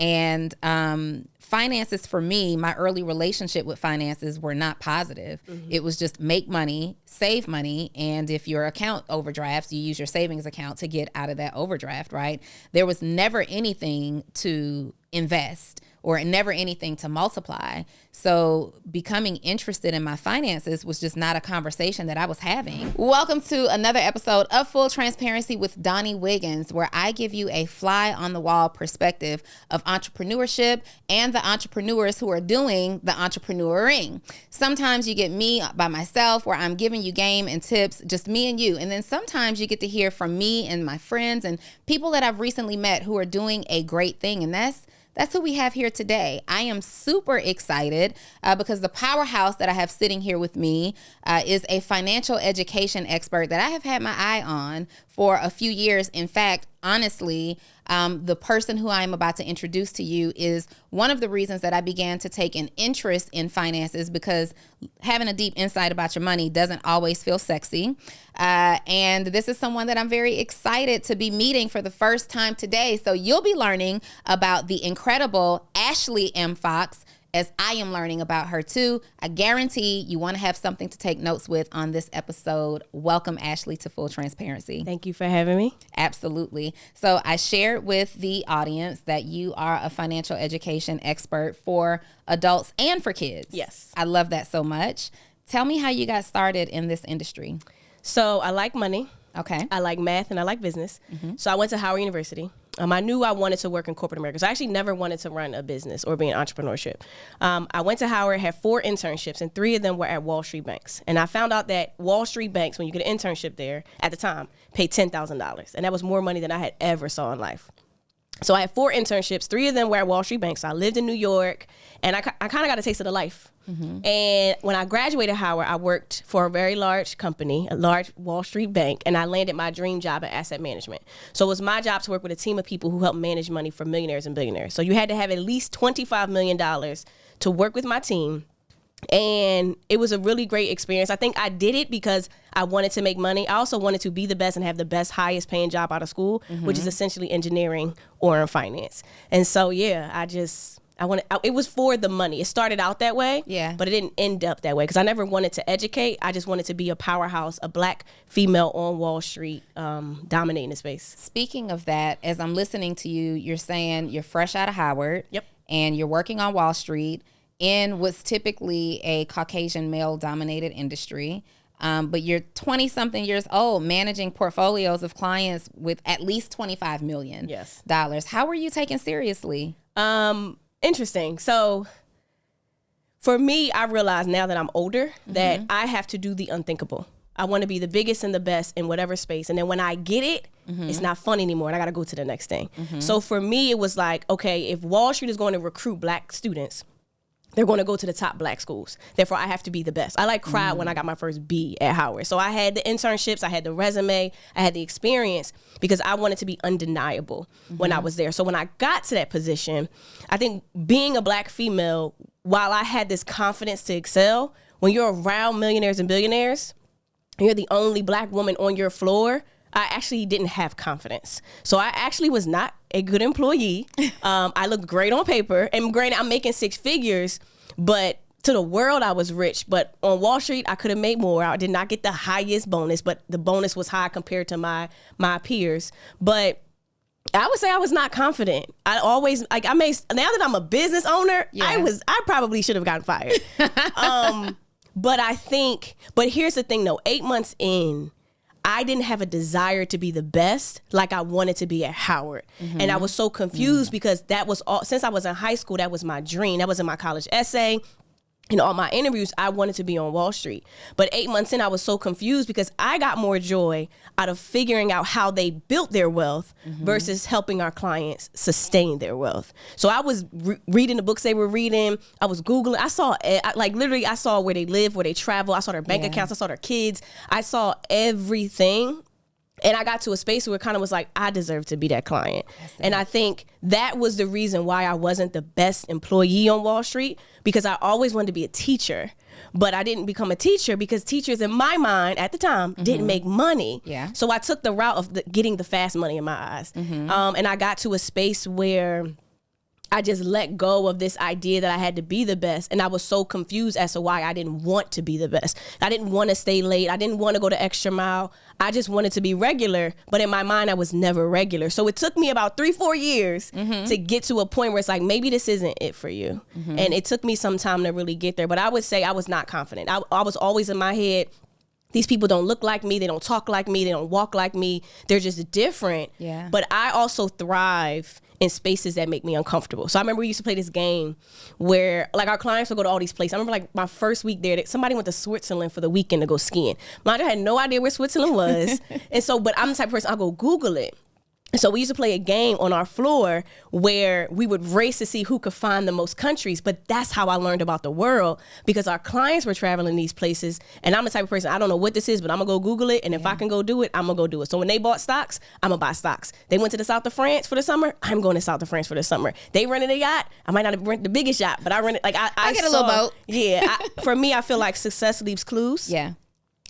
And finances for me, my early relationship with finances were not positive. It was just make money, save money, and if your account overdrafts, you use your savings account to get out of that overdraft, right? There was never anything to invest or never anything to multiply. So becoming interested in my finances was just not a conversation that I was having. Welcome to another episode of Full Transparency with Donni Wiggins, where I give you a fly on the wall perspective of entrepreneurship and the entrepreneurs who are doing the entrepreneuring. Sometimes you get me by myself where I'm giving you game and tips, just me and you. And then sometimes you get to hear from me and my friends and people that I've recently met who are doing a great thing. And that's who we have here today. I am super excited because the powerhouse that I have sitting here with me is a financial education expert that I have had my eye on for a few years. In fact, honestly, the person who I'm about to introduce to you is one of the reasons that I began to take an interest in finances, because having a deep insight about your money doesn't always feel sexy. And this is someone that I'm very excited to be meeting for the first time today. So you'll be learning about the incredible Ashley M. Fox, as I am learning about her too. I guarantee you want to have something to take notes with on this episode. Welcome, Ashley, to Full Transparency. Thank you for having me. Absolutely. So I shared with the audience that you are a financial education expert for adults and for kids. Yes. I love that so much. Tell me how you got started in this industry. So I like money. Okay. I like math and I like business. So I went to Howard University. I knew I wanted to work in corporate America. So I actually never wanted to run a business or be in entrepreneurship. I went to Howard, had 4 internships, and 3 of them were at WallStreet banks. And I found out that WallStreet banks, when you get an internship there at the time, paid $10,000. And that was more money than I had ever saw in life. So I had 4 internships. 3 of them were at WallStreet banks. So I lived in New York, and I kind of got a taste of the life. And when I graduated Howard, I worked for a very large company, a large Wall Street bank, and I landed my dream job in asset management. So it was my job to work with a team of people who help manage money for millionaires and billionaires. So you had to have at least $25 million to work with my team. And it was a really great experience. I think I did it because I wanted to make money. I also wanted to be the best and have the best, highest paying job out of school, which is essentially engineering or in finance. And so, yeah, it was for the money. It started out that way, but it didn't end up that way because I never wanted to educate. I just wanted to be a powerhouse, a black female on Wall Street, dominating the space. Speaking of that, as I'm listening to you, you're saying you're fresh out of Howard. Yep. And you're working on Wall Street in what's typically a Caucasian male-dominated industry. But you're 20-something years old, managing portfolios of clients with at least $25 million. Yes. How were you taken seriously? Interesting. So for me, I realize now that I'm older that I have to do the unthinkable. I want to be the biggest and the best in whatever space. And then when I get it, it's not fun anymore. And I got to go to the next thing. So for me, it was like, okay, if Wall Street is going to recruit black students, they're going to go to the top black schools. Therefore, I have to be the best. I cried when I got my first B at Howard. So I had the internships, I had the resume, I had the experience because I wanted to be undeniable when I was there. So when I got to that position, I think being a black female, while I had this confidence to excel, when you're around millionaires and billionaires, and you're the only black woman on your floor, I actually didn't have confidence. So I actually was not a good employee. I looked great on paper. And granted, I'm making 6 figures, but to the world, I was rich. But on Wall Street, I could have made more. I did not get the highest bonus, but the bonus was high compared to my peers. But I would say I was not confident. I always, now that I'm a business owner, I probably should have gotten fired. But here's the thing though, 8 months in, I didn't have a desire to be the best like I wanted to be at Howard. And I was so confused because that was all, since I was in high school, that was my dream. That was in my college essay. In all my interviews, I wanted to be on Wall Street. But 8 months in, I was so confused because I got more joy out of figuring out how they built their wealth versus helping our clients sustain their wealth. So I was reading the books they were reading. I was Googling. I saw, I saw where they live, where they travel. I saw their bank accounts. I saw their kids. I saw everything. And I got to a space where it kind of was like, I deserve to be that client. And I think that was the reason why I wasn't the best employee on Wall Street, because I always wanted to be a teacher. But I didn't become a teacher because teachers, in my mind at the time, didn't make money. Yeah. So I took the route of getting the fast money in my eyes. And I got to a space where I just let go of this idea that I had to be the best. And I was so confused as to why I didn't want to be the best. I didn't want to stay late. I didn't want to go the extra mile. I just wanted to be regular. But in my mind, I was never regular. So it took me about 3-4 years to get to a point where it's like, maybe this isn't it for you. And it took me some time to really get there. But I would say I was not confident. I was always in my head, these people don't look like me. They don't talk like me. They don't walk like me. They're just different. Yeah. But I also thrive in spaces that make me uncomfortable. So I remember we used to play this game where like our clients would go to all these places. I remember like my first week there, somebody went to Switzerland for the weekend to go skiing. Mind you, I had no idea where Switzerland was. And so, but I'm the type of person, I'll go Google it. So we used to play a game on our floor where we would race to see who could find the most countries. But that's how I learned about the world, because our clients were traveling these places. And I'm the type of person, I don't know what this is, but I'm going to go Google it. And if I can go do it, I'm going to go do it. So when they bought stocks, I'm going to buy stocks. They went to the south of France for the summer. I'm going to south of France for the summer. They rented a yacht. I might not have rented the biggest yacht, but I rented, like I get a little boat. Yeah. For me, I feel like success leaves clues. Yeah.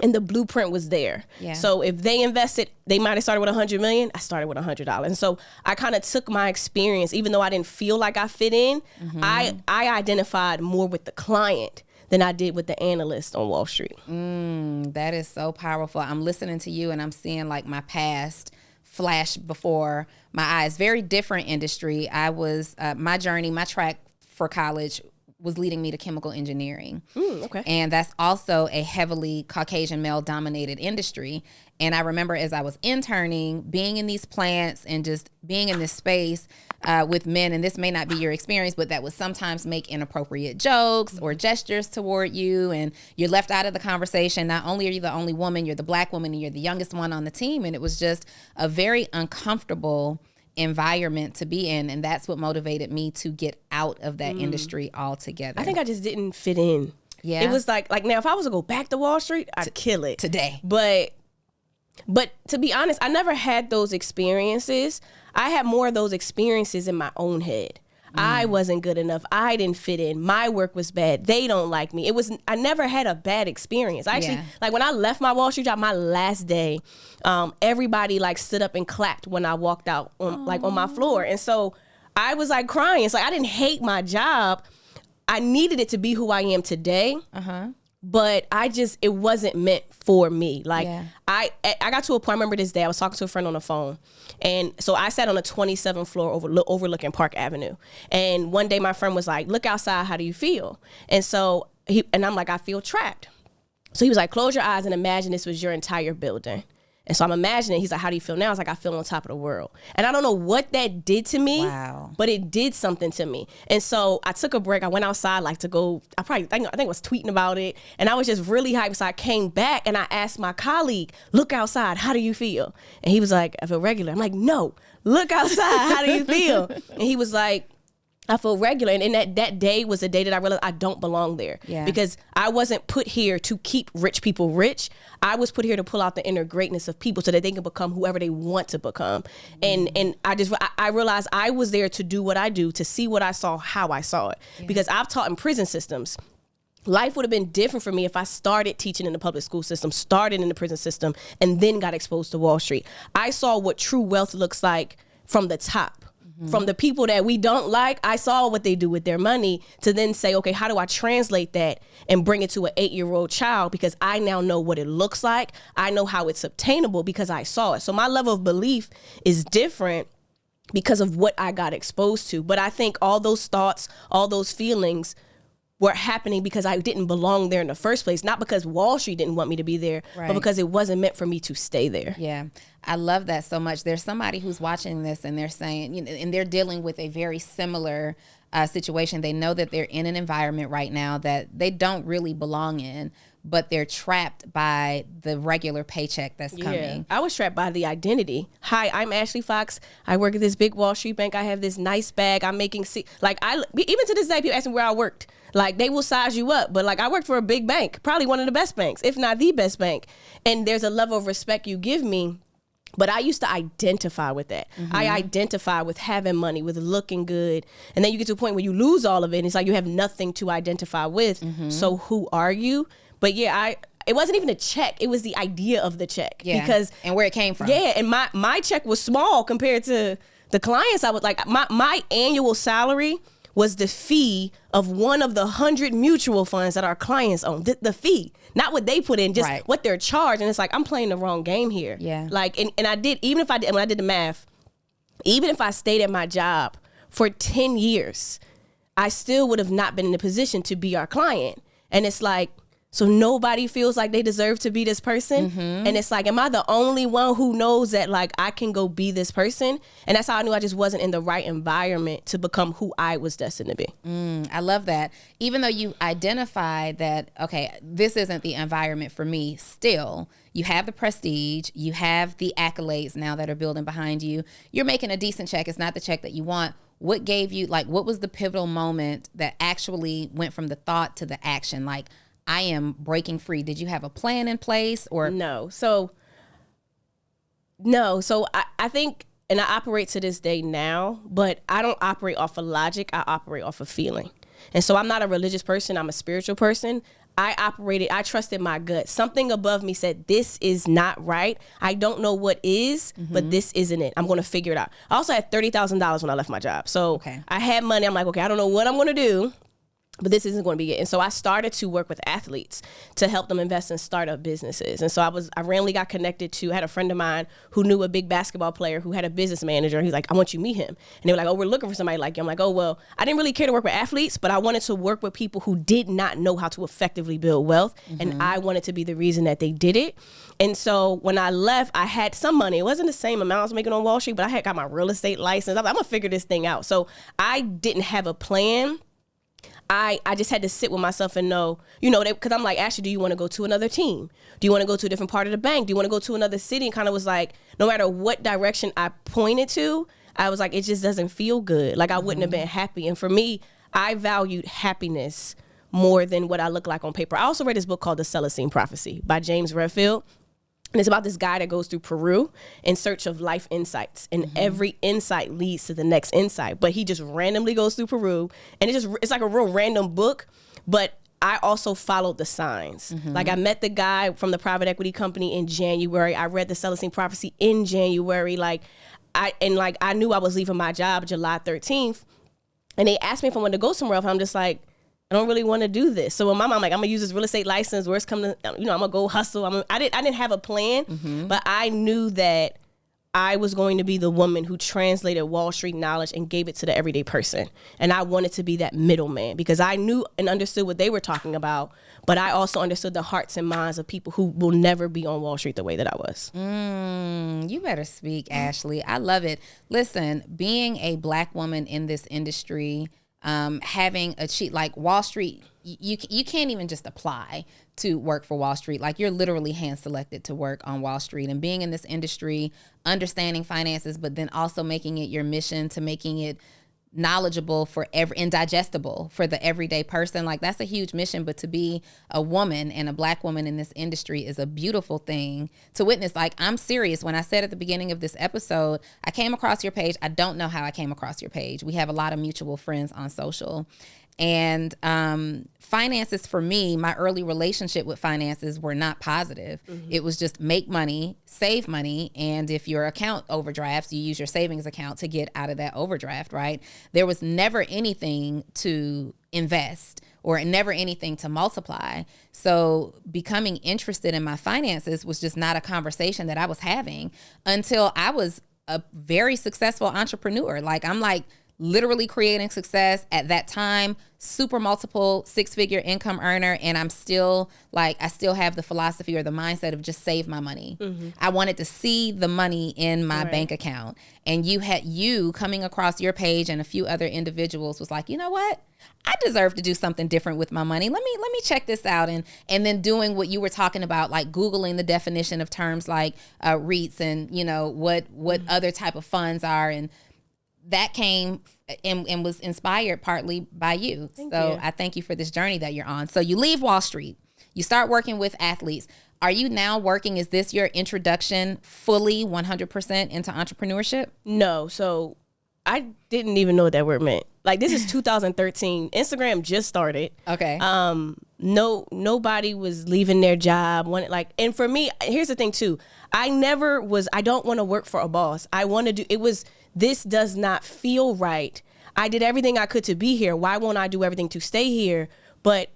And the blueprint was there. Yeah. So if they invested, they might have started with $100 million. I started with $100. And so I kind of took my experience, even though I didn't feel like I fit in, I identified more with the client than I did with the analyst on Wall Street. That is so powerful. I'm listening to you and I'm seeing like my past flash before my eyes. Very different industry. I was, my journey, my track for college was leading me to chemical engineering. Okay. And that's also a heavily Caucasian male dominated industry. And I remember as I was interning, being in these plants and just being in this space with men, and this may not be your experience, but that would sometimes make inappropriate jokes or gestures toward you, and you're left out of the conversation. Not only are you the only woman, you're the black woman, and you're the youngest one on the team. And it was just a very uncomfortable environment to be in, and that's what motivated me to get out of that industry altogether. I think I just didn't fit in. Yeah. It was like now if I was to go back to Wall Street, I'd kill it today. But to be honest, I never had those experiences. I had more of those experiences in my own head. I wasn't good enough. I didn't fit in. My work was bad. They don't like me. I never had a bad experience. I actually, like when I left my Wall Street job, my last day, everybody like stood up and clapped when I walked out on my floor. And so I was like crying. It's like, I didn't hate my job. I needed it to be who I am today. But it wasn't meant for me. Like I got to a point, I remember this day, I was talking to a friend on the phone. And so I sat on the 27th floor overlooking Park Avenue. And one day my friend was like, look outside, how do you feel? And so I'm like, I feel trapped. So he was like, close your eyes and imagine this was your entire building. And so I'm imagining, he's like, how do you feel now? I was like, I feel on top of the world. And I don't know what that did to me, but it did something to me. And so I took a break. I went outside like to go, I think I was tweeting about it. And I was just really hyped. So I came back and I asked my colleague, look outside, how do you feel? And he was like, I feel regular. I'm like, no, look outside, how do you feel? And he was like, I feel regular. And that day was the day that I realized I don't belong there. Because I wasn't put here to keep rich people rich. I was put here to pull out the inner greatness of people so that they can become whoever they want to become. And I realized I was there to do what I do, to see what I saw, how I saw it. Because I've taught in prison systems. Life would have been different for me if I started teaching in the public school system, started in the prison system, and then got exposed to Wall Street. I saw what true wealth looks like from the top. From the people that we don't like, I saw what they do with their money, to then say, okay, how do I translate that and bring it to an 8-year-old child? Because I now know what it looks like. I know how it's obtainable because I saw it. So my level of belief is different because of what I got exposed to. But I think all those thoughts, all those feelings were happening because I didn't belong there in the first place. Not because Wall Street didn't want me to be there, but because it wasn't meant for me to stay there. Yeah. I love that so much. There's somebody who's watching this and they're saying, and they're dealing with a very similar situation. They know that they're in an environment right now that they don't really belong in, but they're trapped by the regular paycheck that's coming. I was trapped by the identity. Hi, I'm Ashley Fox. I work at this big Wall Street bank. I have this nice bag. I'm making even to this day, people ask me where I worked. Like, they will size you up, but like, I worked for a big bank, probably one of the best banks, if not the best bank. And there's a level of respect you give me. But I used to identify with that. I identify with having money, with looking good. And then you get to a point where you lose all of it. And it's like you have nothing to identify with. So who are you? But it wasn't even a check. It was the idea of the check. Yeah. And where it came from. Yeah. And my check was small compared to The clients, I would like, my annual salary was the fee of one of the 100 mutual funds that our clients own. The fee, not what they put in, just what they're charged. And it's like, I'm playing the wrong game here. Yeah. Like, and I did, when I did the math, even if I stayed at my job for 10 years, I still would have not been in a position to be our client. And it's like, so nobody feels like they deserve to be this person. And it's like, am I the only one who knows that like I can go be this person? And that's how I knew I just wasn't in the right environment to become who I was destined to be. I love that. Even though you identified that, okay, this isn't the environment for me, still, you have the prestige, you have the accolades now that are building behind you. You're making a decent check. It's not the check that you want. What gave you, like, what was the pivotal moment that actually went from the thought to the action? Like, I am breaking free. Did you have a plan in place or? No. So I think, and I operate to this day now, but I don't operate off of logic. I operate off of feeling. And so I'm not a religious person. I'm a spiritual person. I trusted my gut. Something above me said, this is not right. I don't know what is, but this isn't it. I'm going to figure it out. I also had $30,000 when I left my job. So I had money. I'm like, okay, I don't know what I'm going to do, but this isn't going to be it. And so I started to work with athletes to help them invest in startup businesses. And so I randomly got connected to, I had a friend of mine who knew a big basketball player who had a business manager. And he's like, I want you to meet him. And they were like, oh, we're looking for somebody like you. I'm like, oh, well, I didn't really care to work with athletes, but I wanted to work with people who did not know how to effectively build wealth. And I wanted to be the reason that they did it. And so when I left, I had some money. It wasn't the same amount I was making on Wall Street, but I had got my real estate license. I'm like, I'm going to figure this thing out. So I didn't have a plan. I just had to sit with myself and know, because I'm like, Ashley, do you want to go to another team? Do you want to go to a different part of the bank? Do you want to go to another city? And kind of was like, no matter what direction I pointed to, I was like, it just doesn't feel good. Like I wouldn't have been happy. And for me, I valued happiness more than what I look like on paper. I also read this book called The Celestine Prophecy by James Redfield. And it's about this guy that goes through Peru in search of life insights. And every insight leads to the next insight. But he just randomly goes through Peru. And it's like a real random book. But I also followed the signs. Like I met the guy from the private equity company in January. I read the Celestine Prophecy in January. I knew I was leaving my job July 13th. And they asked me if I wanted to go somewhere else. I'm just like, I don't really want to do this. So when my mom, like, I'm gonna use this real estate license. Worst come to, I'm gonna go hustle. I didn't have a plan, but I knew that I was going to be the woman who translated Wall Street knowledge and gave it to the everyday person. And I wanted to be that middleman because I knew and understood what they were talking about, but I also understood the hearts and minds of people who will never be on Wall Street the way that I was. You better speak, Ashley. I love it. Listen, being a Black woman in this industry, having achieved, like Wall Street, you can't even just apply to work for Wall Street. Like you're literally hand selected to work on Wall Street, and being in this industry, understanding finances, but then also making it your mission to making it knowledgeable and digestible for the everyday person. Like that's a huge mission, but to be a woman and a Black woman in this industry is a beautiful thing to witness. Like I'm serious. When I said at the beginning of this episode, I came across your page. I don't know how I came across your page. We have a lot of mutual friends on social. And finances for me, my early relationship with finances were not positive. It was just make money, save money. And if your account overdrafts, you use your savings account to get out of that overdraft, right? There was never anything to invest or never anything to multiply. So becoming interested in my finances was just not a conversation that I was having until I was a very successful entrepreneur. Like I'm like, literally creating success at that time, super multiple 6-figure income earner. And I'm still like, I still have the philosophy or the mindset of just save my money. I wanted to see the money in my bank account. And you coming across your page and a few other individuals was like, you know what? I deserve to do something different with my money. Let me check this out. And then doing what you were talking about, like Googling the definition of terms like REITs and, what other type of funds are. And that came and was inspired partly by you. Thank you. I thank you for this journey that you're on. So you leave Wall Street, you start working with athletes. Are you now working? Is this your introduction fully 100% into entrepreneurship? No. So I didn't even know what that word meant. Like this is 2013. Instagram just started. Okay. Nobody was leaving their job. And for me, here's the thing too. I don't want to work for a boss. this does not feel right. I did everything I could to be here. Why won't I do everything to stay here? But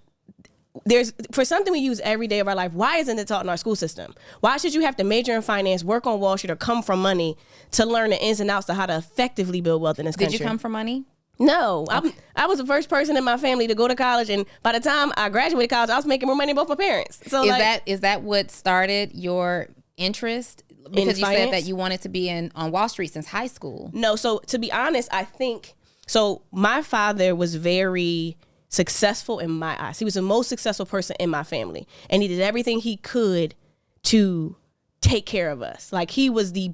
there's, for something we use every day of our life, why isn't it taught in our school system? Why should you have to major in finance, work on Wall Street, or come from money to learn the ins and outs of how to effectively build wealth in this country? Did you come from money? No, okay. I was the first person in my family to go to college, and by the time I graduated college, I was making more money than both my parents. So is that what started your interest? Because you said that you wanted to be on Wall Street since high school. No, so to be honest, I think so. My father was very successful in my eyes. He was the most successful person in my family, and he did everything he could to take care of us. Like, he was the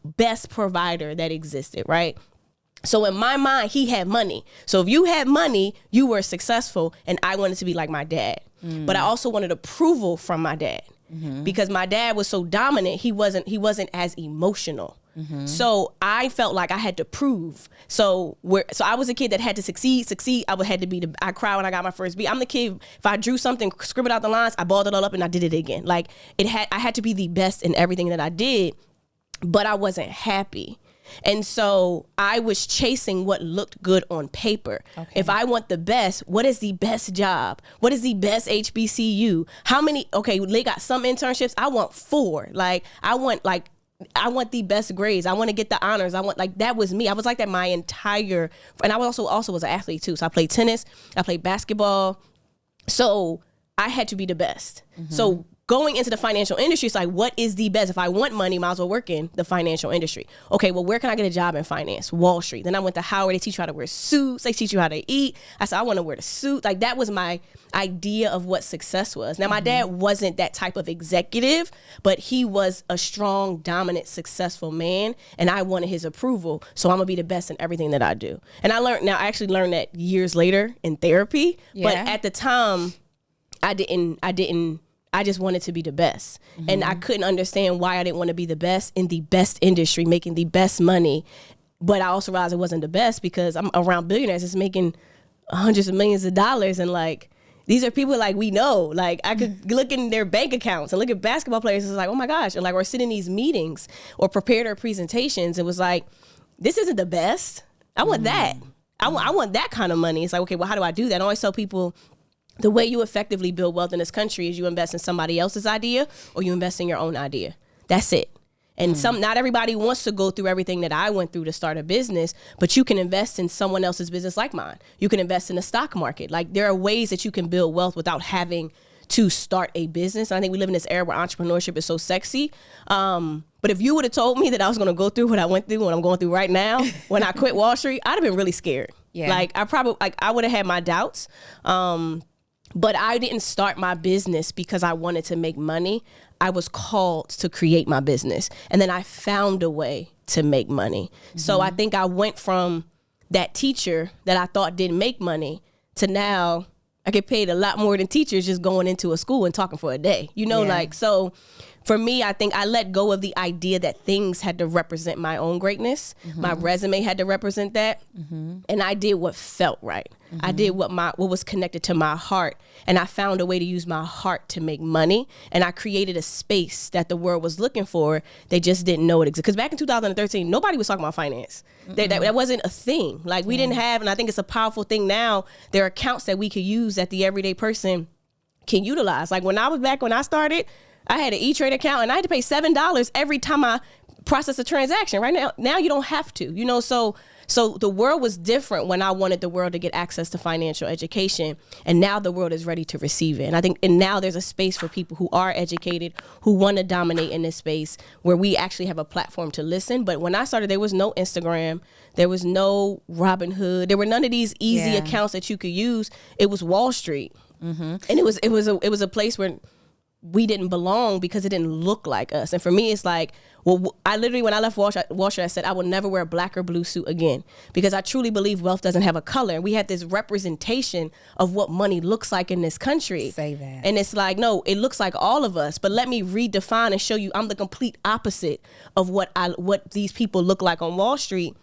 best provider that existed, right? So in my mind, he had money. So if you had money, you were successful, and I wanted to be like my dad. But I also wanted approval from my dad, because my dad was so dominant. He wasn't as emotional. So I felt like I had to prove. So I was a kid that had to succeed. I had to be I cried when I got my first B. I'm the kid, if I drew something, scribbled out the lines, I balled it all up and I did it again. Like, I had to be the best in everything that I did, but I wasn't happy. And so I was chasing what looked good on paper. Okay. If I want the best, what is the best job? What is the best HBCU? How many? Okay, they got some internships. I want 4. Like, I want the best grades. I want to get the honors. That was me. I was like that my entire, and I also was an athlete too. So I played tennis, I played basketball. So I had to be the best. So going into the financial industry, it's like, what is the best? If I want money, might as well work in the financial industry. Okay, well, where can I get a job in finance? Wall Street. Then I went to Howard. They teach you how to wear suits. They teach you how to eat. I said, I want to wear the suit. Like, that was my idea of what success was. Now, my dad wasn't that type of executive, but he was a strong, dominant, successful man, and I wanted his approval. So I'm gonna be the best in everything that I do. And I actually learned that years later in therapy. Yeah. But at the time, I just wanted to be the best. And I couldn't understand why I didn't want to be the best in the best industry, making the best money. But I also realized it wasn't the best because I'm around billionaires that's making hundreds of millions of dollars. And like, these are people like we know. Like, I could look in their bank accounts and look at basketball players. It's like, oh my gosh. And like, we're sitting in these meetings or prepared our presentations. It was like, this isn't the best. I want that. I want that kind of money. It's like, okay, well, how do I do that? I always tell people, the way you effectively build wealth in this country is you invest in somebody else's idea or you invest in your own idea. That's it. And not everybody wants to go through everything that I went through to start a business, but you can invest in someone else's business like mine. You can invest in the stock market. Like, there are ways that you can build wealth without having to start a business. And I think we live in this era where entrepreneurship is so sexy. But if you would have told me that I was going to go through what I went through, what I'm going through right now, when I quit Wall Street, I'd have been really scared. Yeah. Like, I would have had my doubts. But I didn't start my business because I wanted to make money. I was called to create my business. And then I found a way to make money. So I think I went from that teacher that I thought didn't make money to now I get paid a lot more than teachers just going into a school and talking for a day. Like, so for me, I think I let go of the idea that things had to represent my own greatness. My resume had to represent that. And I did what felt right. I did what was connected to my heart. And I found a way to use my heart to make money. And I created a space that the world was looking for. They just didn't know it existed. Because back in 2013, nobody was talking about finance. That wasn't a thing. Like, we didn't have, and I think it's a powerful thing now. There are accounts that we could use that the everyday person can utilize. Like, when I started, I had an E-Trade account and I had to pay $7 every time I process a transaction. Right now you don't have to, so the world was different when I wanted the world to get access to financial education, and now the world is ready to receive it. And I think, and now there's a space for people who are educated, who want to dominate in this space where we actually have a platform to listen. But when I started, there was no Instagram, there was no Robinhood, there were none of these easy accounts that you could use. It was Wall Street, and it was a place where we didn't belong because it didn't look like us. And for me, it's like, well, I literally, when I left Wall Street, I said, I will never wear a black or blue suit again, because I truly believe wealth doesn't have a color. And we had this representation of what money looks like in this country. Say that. And it's like, no, it looks like all of us, but let me redefine and show you I'm the complete opposite of what these people look like on Wall Street.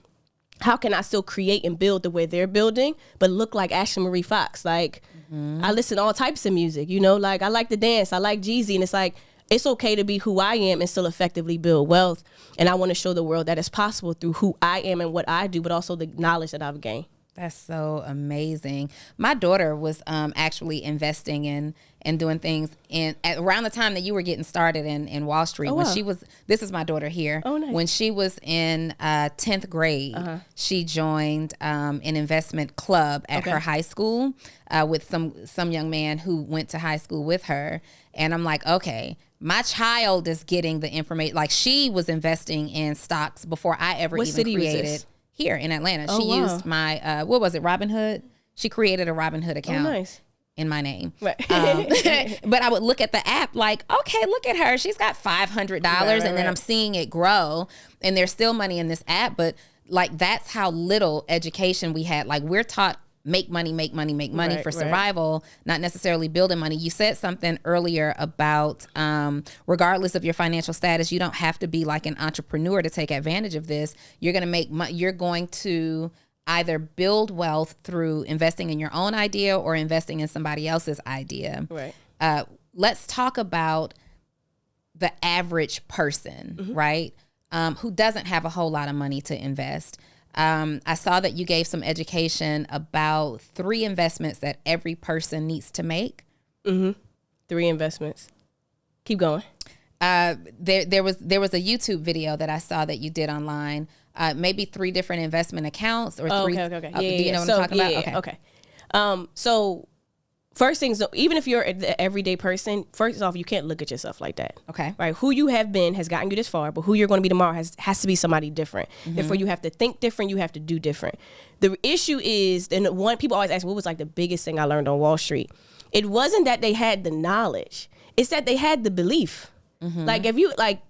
How can I still create and build the way they're building, but look like Ashley Marie Fox? Like, I listen to all types of music, like, I like to dance, I like Jeezy, and it's like, it's okay to be who I am and still effectively build wealth. And I want to show the world that it's possible through who I am and what I do, but also the knowledge that I've gained. That's so amazing. My daughter was actually investing in and doing things at around the time that you were getting started in Wall Street. When she was, this is my daughter here. Oh, nice. When she was in 10th grade, she joined an investment club at her high school with some young man who went to high school with her. And I'm like, okay, my child is getting the information. Like, she was investing in stocks before I ever What even city created. was this? Here in Atlanta. Oh, She wow. used my, what was it, Robinhood? She created a Robinhood account. Oh, nice. In my name. Right. But I would look at the app like, okay, look at her. She's got $500 and then I'm seeing it grow and there's still money in this app. But like, that's how little education we had. Like, we're taught make money for survival, not necessarily building money. You said something earlier about regardless of your financial status, you don't have to be like an entrepreneur to take advantage of this. You're going to make you're going to either build wealth through investing in your own idea or investing in somebody else's idea. Right. Let's talk about the average person, right? Who doesn't have a whole lot of money to invest. I saw that you gave some education about 3 investments that every person needs to make. 3 investments. Keep going. There was a YouTube video that I saw that you did online. Maybe 3 different investment accounts or 3. Okay. Do you know what I'm talking about? Okay. So first things, even if you're the everyday person, first off, you can't look at yourself like that. Okay. Right. Who you have been has gotten you this far, but who you're going to be tomorrow has to be somebody different. Therefore, you have to think different. You have to do different. The issue is, and people always ask, what was like the biggest thing I learned on Wall Street? It wasn't that they had the knowledge. It's that they had the belief. Like, if you, like,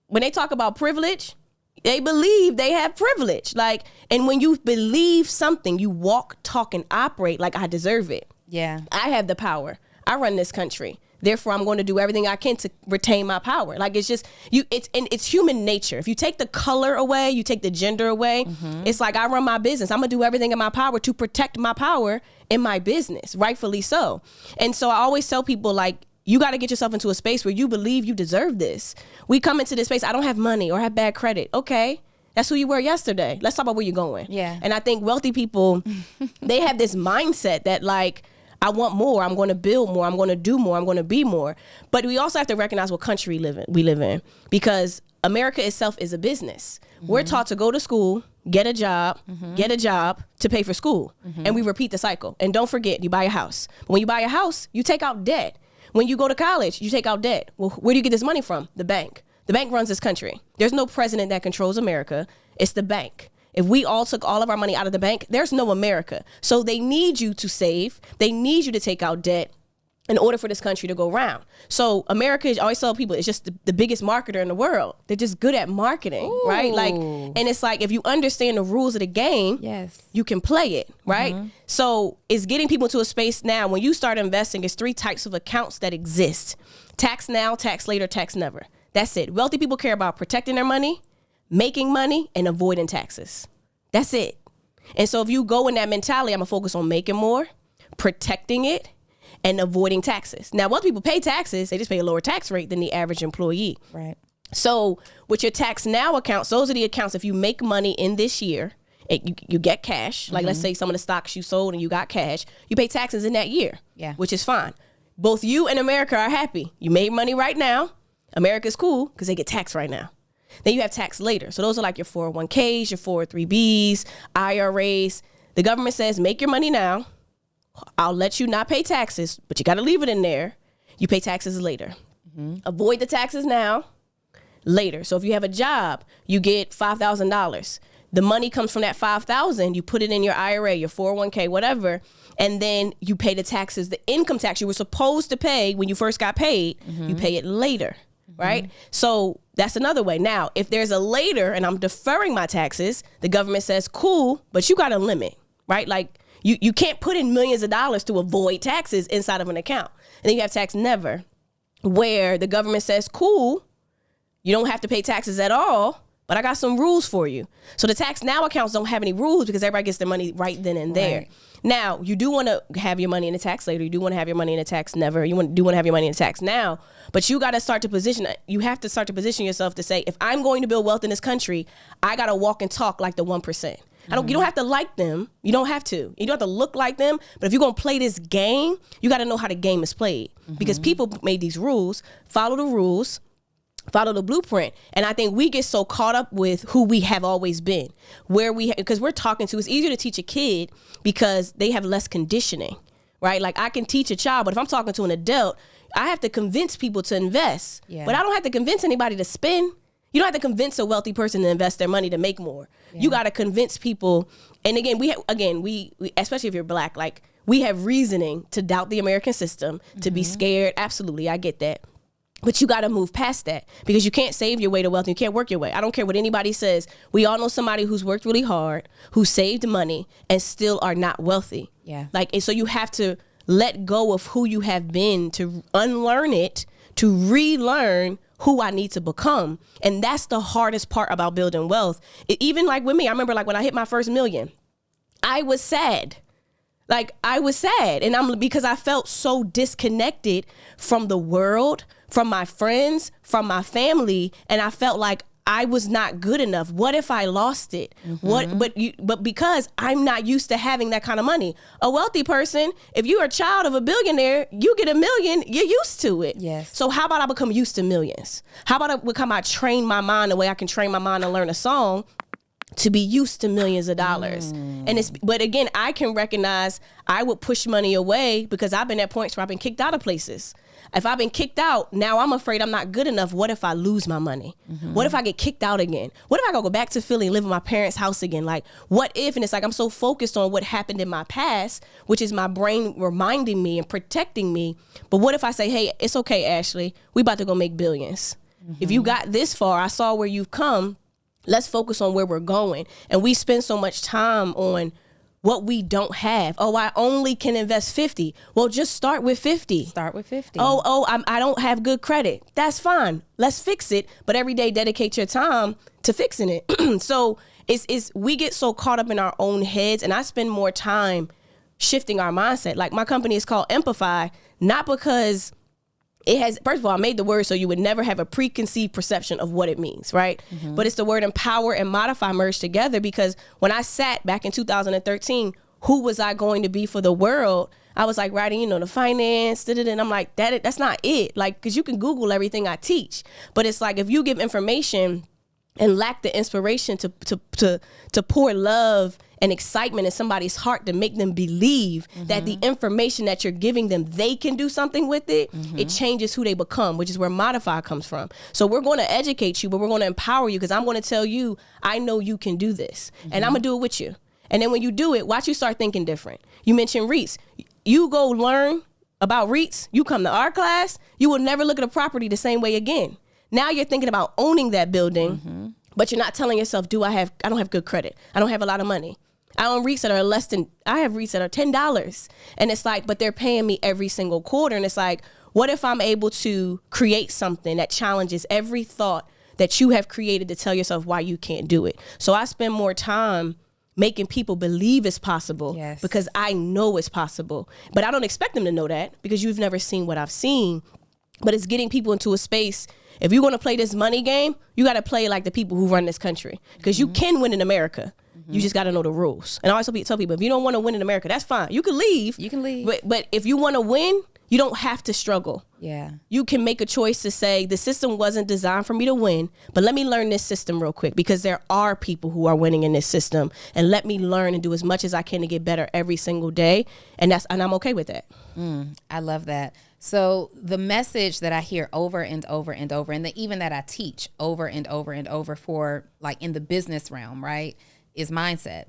when they talk about privilege, they believe they have privilege. Like, and when you believe something, you walk, talk, and operate like I deserve it. Yeah. I have the power. I run this country. Therefore, I'm going to do everything I can to retain my power. Like, it's just it's human nature. If you take the color away, you take the gender away, it's like I run my business. I'm going to do everything in my power to protect my power in my business, rightfully so. And so I always tell people, like, you got to get yourself into a space where you believe you deserve this. We come into this space, I don't have money or have bad credit. Okay. That's who you were yesterday. Let's talk about where you're going. Yeah. And I think wealthy people, they have this mindset that, like, I want more. I'm going to build more. I'm going to do more. I'm going to be more. But we also have to recognize what country we live in, because America itself is a business. We're taught to go to school, get a job to pay for school. And we repeat the cycle. And don't forget, you buy a house. But when you buy a house, you take out debt. When you go to college, you take out debt. Well, where do you get this money from? The bank. The bank runs this country. There's no president that controls America. It's the bank. If we all took all of our money out of the bank, there's no America. So they need you to save. They need you to take out debt in order for this country to go round. So America, I always tell people, it's just the biggest marketer in the world. They're just good at marketing, right? Like, and it's like, if you understand the rules of the game, you can play it, right? So it's getting people to a space now. When you start investing, it's 3 types of accounts that exist: tax now, tax later, tax never. That's it. Wealthy people care about protecting their money, making money, and avoiding taxes. That's it. And so if you go in that mentality, I'm gonna focus on making more, protecting it, and avoiding taxes. Now, once people pay taxes, they just pay a lower tax rate than the average employee. Right. So with your tax now accounts, those are the accounts, if you make money in this year, you get cash. Like, let's say some of the stocks you sold and you got cash, you pay taxes in that year, which is fine. Both you and America are happy. You made money right now. America's cool because they get taxed right now. Then you have tax later. So those are like your 401ks, your 403bs, IRAs. The government says, make your money now. I'll let you not pay taxes, but you got to leave it in there. You pay taxes later. Avoid the taxes now, later. So if you have a job, you get $5,000. The money comes from that $5,000. You put it in your IRA, your 401k, whatever, and then you pay the taxes, the income tax you were supposed to pay when you first got paid. You pay it later, right? So that's another way. Now, if there's a later and I'm deferring my taxes, the government says, cool, but you got a limit, right? Like, you can't put in millions of dollars to avoid taxes inside of an account. And then you have tax never, where the government says, cool, you don't have to pay taxes at all, but I got some rules for you. So the tax now accounts don't have any rules because everybody gets their money right then and there. Right. Now, you do want to have your money in the tax later. You do want to have your money in the tax never. You do want to have your money in the tax now. But you got to start to position. You have to start to position yourself to say, if I'm going to build wealth in this country, I got to walk and talk like the 1%. You don't have to like them. You don't have to. You don't have to look like them. But if you're going to play this game, you got to know how the game is played. Because people made these rules, follow the rules, follow the blueprint. And I think we get so caught up with who we have always been, because we're talking to, it's easier to teach a kid because they have less conditioning, right? Like I can teach a child, but if I'm talking to an adult, I have to convince people to invest, but I don't have to convince anybody to spend. You don't have to convince a wealthy person to invest their money to make more. You got to convince people. And again, we especially if you're Black, like we have reasoning to doubt the American system, to be scared. Absolutely. I get that. But you got to move past that, because you can't save your way to wealth. And you can't work your way. I don't care what anybody says. We all know somebody who's worked really hard, who saved money and still are not wealthy. Yeah. And so you have to let go of who you have been, to unlearn it, to relearn who I need to become. And that's the hardest part about building wealth. Even like with me, I remember like when I hit my first million, I was sad. And because I felt so disconnected from the world, from my friends, from my family. And I felt like I was not good enough. What if I lost it? But because I'm not used to having that kind of money. A wealthy person, if you're a child of a billionaire, you get $1 million, you're used to it. Yes. So how about I become used to millions? How about I train my mind the way I can train my mind to learn a song, to be used to millions of dollars. But again, I can recognize I would push money away because I've been at points where I've been kicked out of places. If I've been kicked out, now I'm afraid I'm not good enough. What if I lose my money? What if I get kicked out again? What if I go back to Philly and live in my parents' house again? Like, what if? And it's like I'm so focused on what happened in my past, which is my brain reminding me and protecting me. But what if I say, hey, it's okay, Ashley. We about to go make billions. If you got this far, I saw where you've come. Let's focus on where we're going. And we spend so much time on what we don't have. Oh, I only can invest 50. Well, just start with 50. Start with 50. I don't have good credit. That's fine. Let's fix it. But every day, dedicate your time to fixing it. So we get so caught up in our own heads, and I spend more time shifting our mindset. Like my company is called EMPIFY, not because it has, first of all, I made the word so you would never have a preconceived perception of what it means, right? But it's the word empower and modify merged together, because when I sat back in 2013, who was I going to be for the world? I was like writing, the finance, and I'm like, that's not it. Like, because you can Google everything I teach. But it's like if you give information and lack the inspiration to pour love and excitement in somebody's heart to make them believe that the information that you're giving them, they can do something with it, it changes who they become, which is where modify comes from. So we're going to educate you, but we're going to empower you, because I'm going to tell you, I know you can do this, and I'm going to do it with you. And then when you do it, watch you start thinking different. You mentioned REITs. You go learn about REITs, you come to our class, you will never look at a property the same way again. Now you're thinking about owning that building, but you're not telling yourself, I don't have good credit. I don't have a lot of money. I own REITs that are I have REITs that are $10. And it's like, but they're paying me every single quarter. And it's like, what if I'm able to create something that challenges every thought that you have created to tell yourself why you can't do it? So I spend more time making people believe it's possible, because I know it's possible. But I don't expect them to know that, because you've never seen what I've seen. But it's getting people into a space. If you're going to play this money game, you got to play like the people who run this country, because you can win in America. You just got to know the rules. And I always tell people, if you don't want to win in America, that's fine. You can leave. But if you want to win, you don't have to struggle. Yeah. You can make a choice to say, the system wasn't designed for me to win, but let me learn this system real quick, because there are people who are winning in this system, and let me learn and do as much as I can to get better every single day. And I'm okay with that. I love that. So the message that I hear over and over and over, and even that I teach over and over and over for like in the business realm, right, is mindset.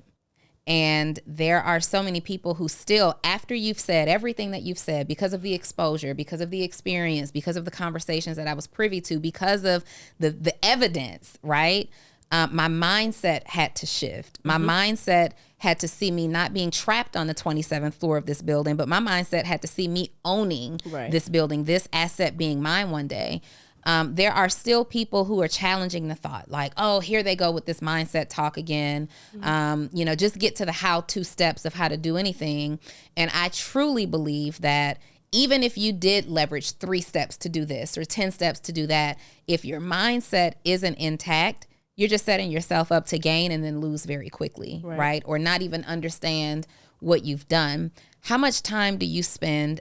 And there are so many people who still, after you've said everything that you've said, because of the exposure, because of the experience, because of the conversations that I was privy to, because of the evidence, right? My mindset had to shift. My mindset had to see me not being trapped on the 27th floor of this building, but my mindset had to see me owning this building, this asset being mine one day. there are still people who are challenging the thought, like, oh, here they go with this mindset talk again. Just get to the how-to steps of how to do anything. And I truly believe that even if you did leverage 3 steps to do this or 10 steps to do that, if your mindset isn't intact, you're just setting yourself up to gain and then lose very quickly, right? Or not even understand what you've done. How much time do you spend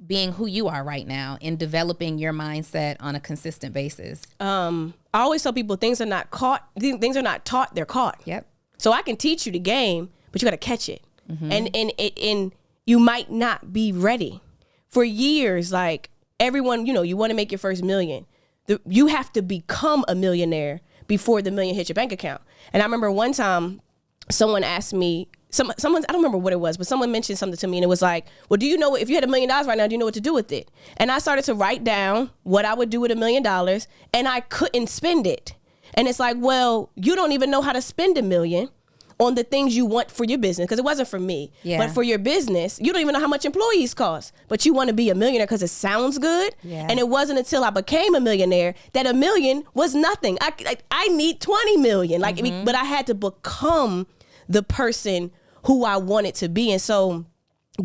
being who you are right now in developing your mindset on a consistent basis? I always tell people things are not taught, they're caught. Yep. So I can teach you the game, but you got to catch it. And you might not be ready. For years, like everyone, you want to make your first million. You have to become a millionaire before the million hits your bank account. And I remember one time someone asked me, someone, I don't remember what it was, but someone mentioned something to me and it was like, well, do you know, if you had $1 million right now, do you know what to do with it? And I started to write down what I would do with $1 million and I couldn't spend it. And it's like, well, you don't even know how to spend $1 million on the things you want for your business, because it wasn't for me, but for your business, you don't even know how much employees cost, but you want to be a millionaire because it sounds good. And it wasn't until I became a millionaire that $1 million was nothing. I need 20 million, but I had to become the person who I wanted to be. And so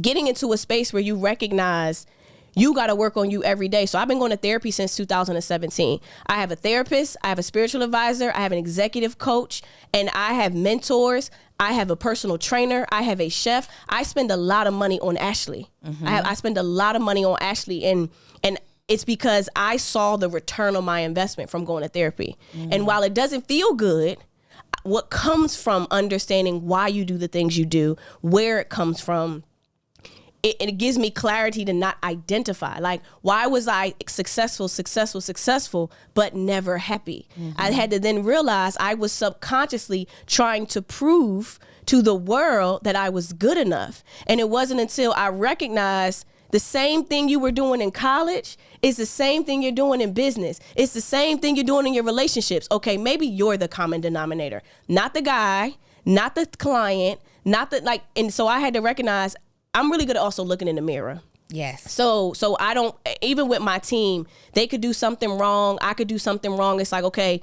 getting into a space where you recognize you got to work on you every day. So I've been going to therapy since 2017. I have a therapist, I have a spiritual advisor, I have an executive coach, and I have mentors. I have a personal trainer. I have a chef. I spend a lot of money on Ashley. I spend a lot of money on Ashley, and it's because I saw the return on my investment from going to therapy. And while it doesn't feel good, what comes from understanding why you do the things you do, where it comes from, it gives me clarity to not identify. Like, why was I successful, but never happy? I had to then realize I was subconsciously trying to prove to the world that I was good enough. And it wasn't until I recognized the same thing you were doing in college is the same thing you're doing in business. It's the same thing you're doing in your relationships. Okay, maybe you're the common denominator, not the guy, not the client, and so I had to recognize I'm really good at also looking in the mirror. Yes. So I don't, even with my team, they could do something wrong. I could do something wrong. It's like, okay,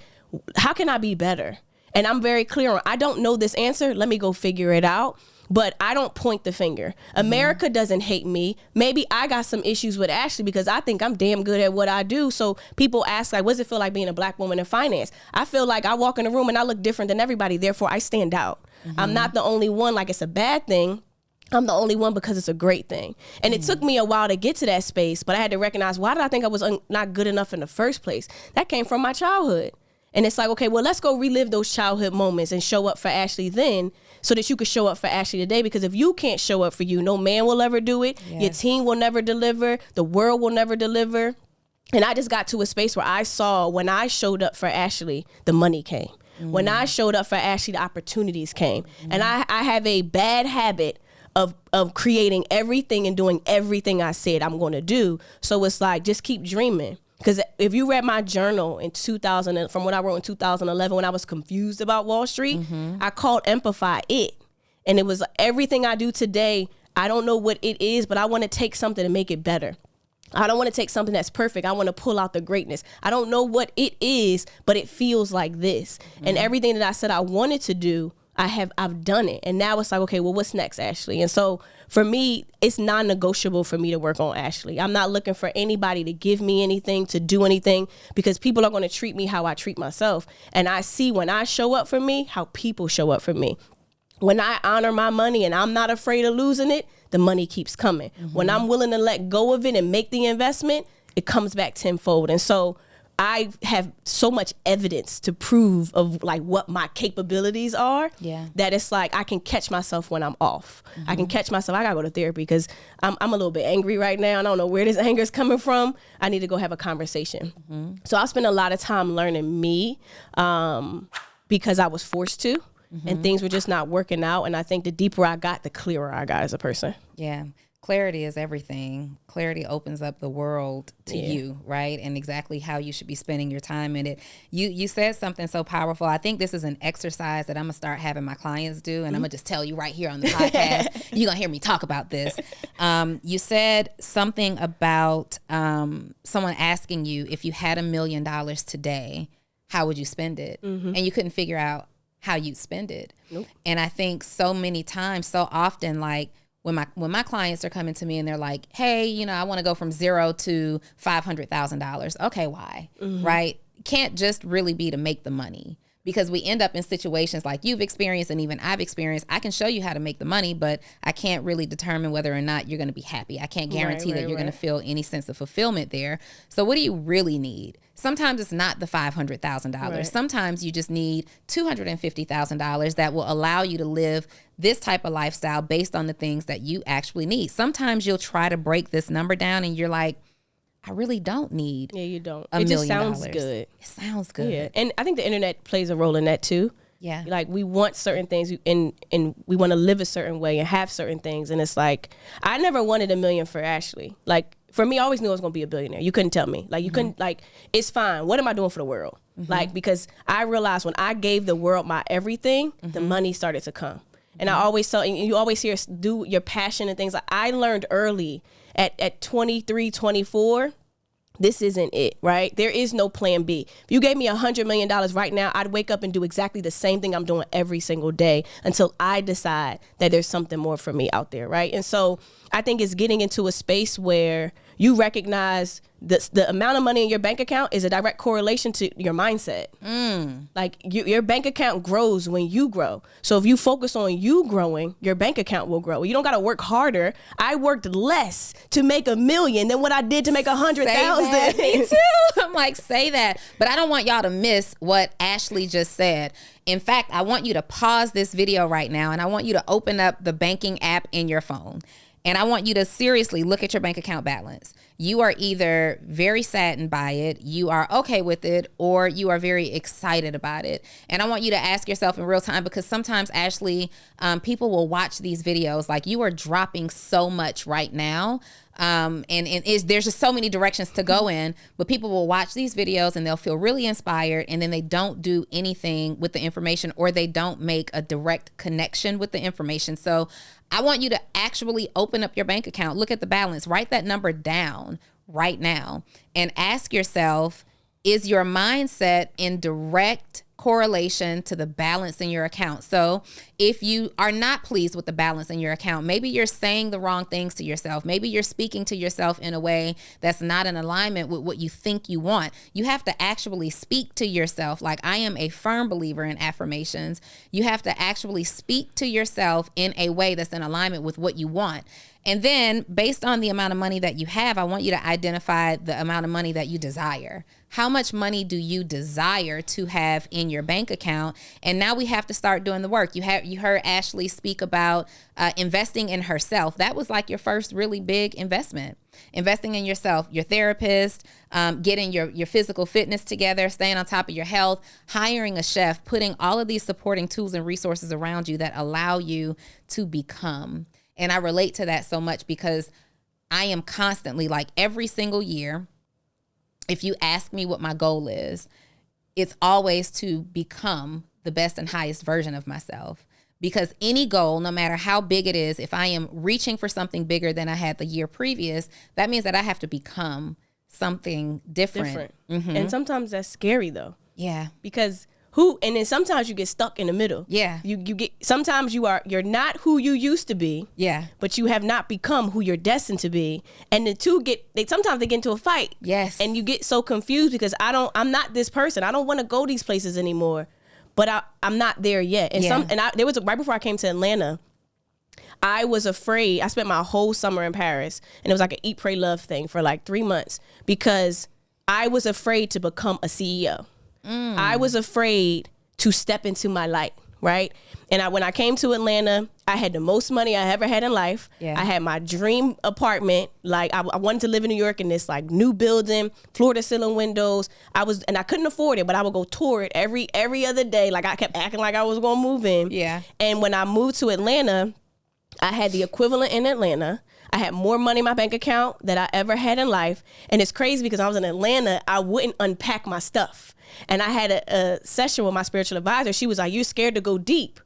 how can I be better? And I'm very clear on, I don't know this answer. Let me go figure it out. But I don't point the finger. America doesn't hate me. Maybe I got some issues with Ashley because I think I'm damn good at what I do. So people ask, like, what does it feel like being a Black woman in finance? I feel like I walk in a room and I look different than everybody. Therefore, I stand out. I'm not the only one like it's a bad thing. I'm the only one because it's a great thing. And it took me a while to get to that space, but I had to recognize, why did I think I was not good enough in the first place? That came from my childhood. And it's like, okay, well, let's go relive those childhood moments and show up for Ashley then so that you could show up for Ashley today. Because if you can't show up for you, no man will ever do it. Yes. Your team will never deliver. The world will never deliver. And I just got to a space where I saw when I showed up for Ashley, the money came. When I showed up for Ashley, the opportunities came. And I have a bad habit of creating everything and doing everything I said I'm going to do. So it's like, just keep dreaming. Because if you read my journal in 2000, from what I wrote in 2011, when I was confused about Wall Street, I called EMPIFY it. And it was everything I do today. I don't know what it is, but I want to take something and make it better. I don't want to take something that's perfect. I want to pull out the greatness. I don't know what it is, but it feels like this. And everything that I said I wanted to do, I've done it. And now it's like, okay, well, what's next, Ashley? And so for me, it's non-negotiable for me to work on Ashley. I'm not looking for anybody to give me anything, to do anything, because people are going to treat me how I treat myself. And I see when I show up for me, how people show up for me. When I honor my money and I'm not afraid of losing it, the money keeps coming. When I'm willing to let go of it and make the investment, it comes back tenfold. And so I have so much evidence to prove of like what my capabilities are, that it's like I can catch myself when I'm off. I can catch myself. I gotta go to therapy because I'm a little bit angry right now. I don't know where this anger is coming from. I need to go have a conversation. So I spend a lot of time learning me because I was forced to, and things were just not working out. And I think the deeper I got, the clearer I got as a person. Yeah. Clarity is everything. Clarity opens up the world to you, right? And exactly how you should be spending your time in it. You said something so powerful. I think this is an exercise that I'm going to start having my clients do. And I'm going to just tell you right here on the podcast. You're going to hear me talk about this. You said something about someone asking you, if you had $1 million today, how would you spend it? And you couldn't figure out how you'd spend it. Nope. And I think so many times, so often, like when my clients are coming to me and they're like, hey, you know, I want to go from $0 to $500,000. Okay, why? Right? Can't just really be to make the money. Because we end up in situations like you've experienced and even I've experienced. I can show you how to make the money, but I can't really determine whether or not you're going to be happy. I can't guarantee that you're going to feel any sense of fulfillment there. So what do you really need? Sometimes it's not the $500,000. Right. Sometimes you just need $250,000 that will allow you to live this type of lifestyle based on the things that you actually need. Sometimes you'll try to break this number down and you're like, I really don't need. Yeah, you don't. $1 million. It just sounds good. It sounds good. Yeah, and I think the internet plays a role in that too. Yeah. Like we want certain things and we want to live a certain way and have certain things. And it's like, I never wanted $1 million for Ashley. Like for me, I always knew I was going to be a billionaire. You couldn't tell me. Like you couldn't, like, it's fine. What am I doing for the world? Like, because I realized when I gave the world my everything, the money started to come. And I always saw, and you always hear us do your passion and things. Like I learned early at 23, 24, this isn't it, right? There is no plan B. If you gave me $100 million right now, I'd wake up and do exactly the same thing I'm doing every single day until I decide that there's something more for me out there, right? And so I think it's getting into a space where you recognize the amount of money in your bank account is a direct correlation to your mindset. Like your bank account grows when you grow. So if you focus on you growing, your bank account will grow. You don't got to work harder. I worked less to make $1 million than what I did to make 100,000. Me too. I'm like, say that. But I don't want y'all to miss what Ashley just said. In fact, I want you to pause this video right now and I want you to open up the banking app in your phone. And I want you to seriously look at your bank account balance. You are either very saddened by it, you are okay with it, or you are very excited about it. And I want you to ask yourself in real time, because sometimes, Ashley, people will watch these videos like you are dropping so much right now. There's just so many directions to go in, but people will watch these videos and they'll feel really inspired, and then they don't do anything with the information, or they don't make a direct connection with the information. So I want you to actually open up your bank account, look at the balance, write that number down right now, and ask yourself, is your mindset in direct correlation to the balance in your account? So if you are not pleased with the balance in your account, maybe you're saying the wrong things to yourself. Maybe you're speaking to yourself in a way that's not in alignment with what you think you want. You have to actually speak to yourself. Like, I am a firm believer in affirmations. You have to actually speak to yourself in a way that's in alignment with what you want. And then based on the amount of money that you have, I want you to identify the amount of money that you desire. How much money do you desire to have in your bank account? And now we have to start doing the work. You heard Ashley speak about investing in herself. That was like your first really big investment. Investing in yourself, your therapist, getting your physical fitness together, staying on top of your health, hiring a chef, putting all of these supporting tools and resources around you that allow you to become. And I relate to that so much because I am constantly, like every single year, if you ask me what my goal is, it's always to become the best and highest version of myself. Because any goal, no matter how big it is, if I am reaching for something bigger than I had the year previous, that means that I have to become something different. Mm-hmm. And sometimes that's scary though. Yeah. Because and then sometimes you get stuck in the middle. Yeah. You get, sometimes you're not who you used to be. Yeah. But you have not become who you're destined to be. And the two sometimes they get into a fight. Yes. And you get so confused because I'm not this person. I don't want to go these places anymore. But I'm not there yet. And there was right before I came to Atlanta, I was afraid. I spent my whole summer in Paris, and it was like an eat, pray, love thing for like 3 months because I was afraid to become a CEO. I was afraid to step into my light, right? And when I came to Atlanta, I had the most money I ever had in life. Yeah. I had my dream apartment. Like I wanted to live in New York in this like new building, floor to ceiling windows. And I couldn't afford it, but I would go tour it every other day. Like I kept acting like I was going to move in. Yeah. And when I moved to Atlanta, I had the equivalent in Atlanta. I had more money in my bank account than I ever had in life. And it's crazy because I was in Atlanta, I wouldn't unpack my stuff. And I had a session with my spiritual advisor. She was like, "You're scared to go deep.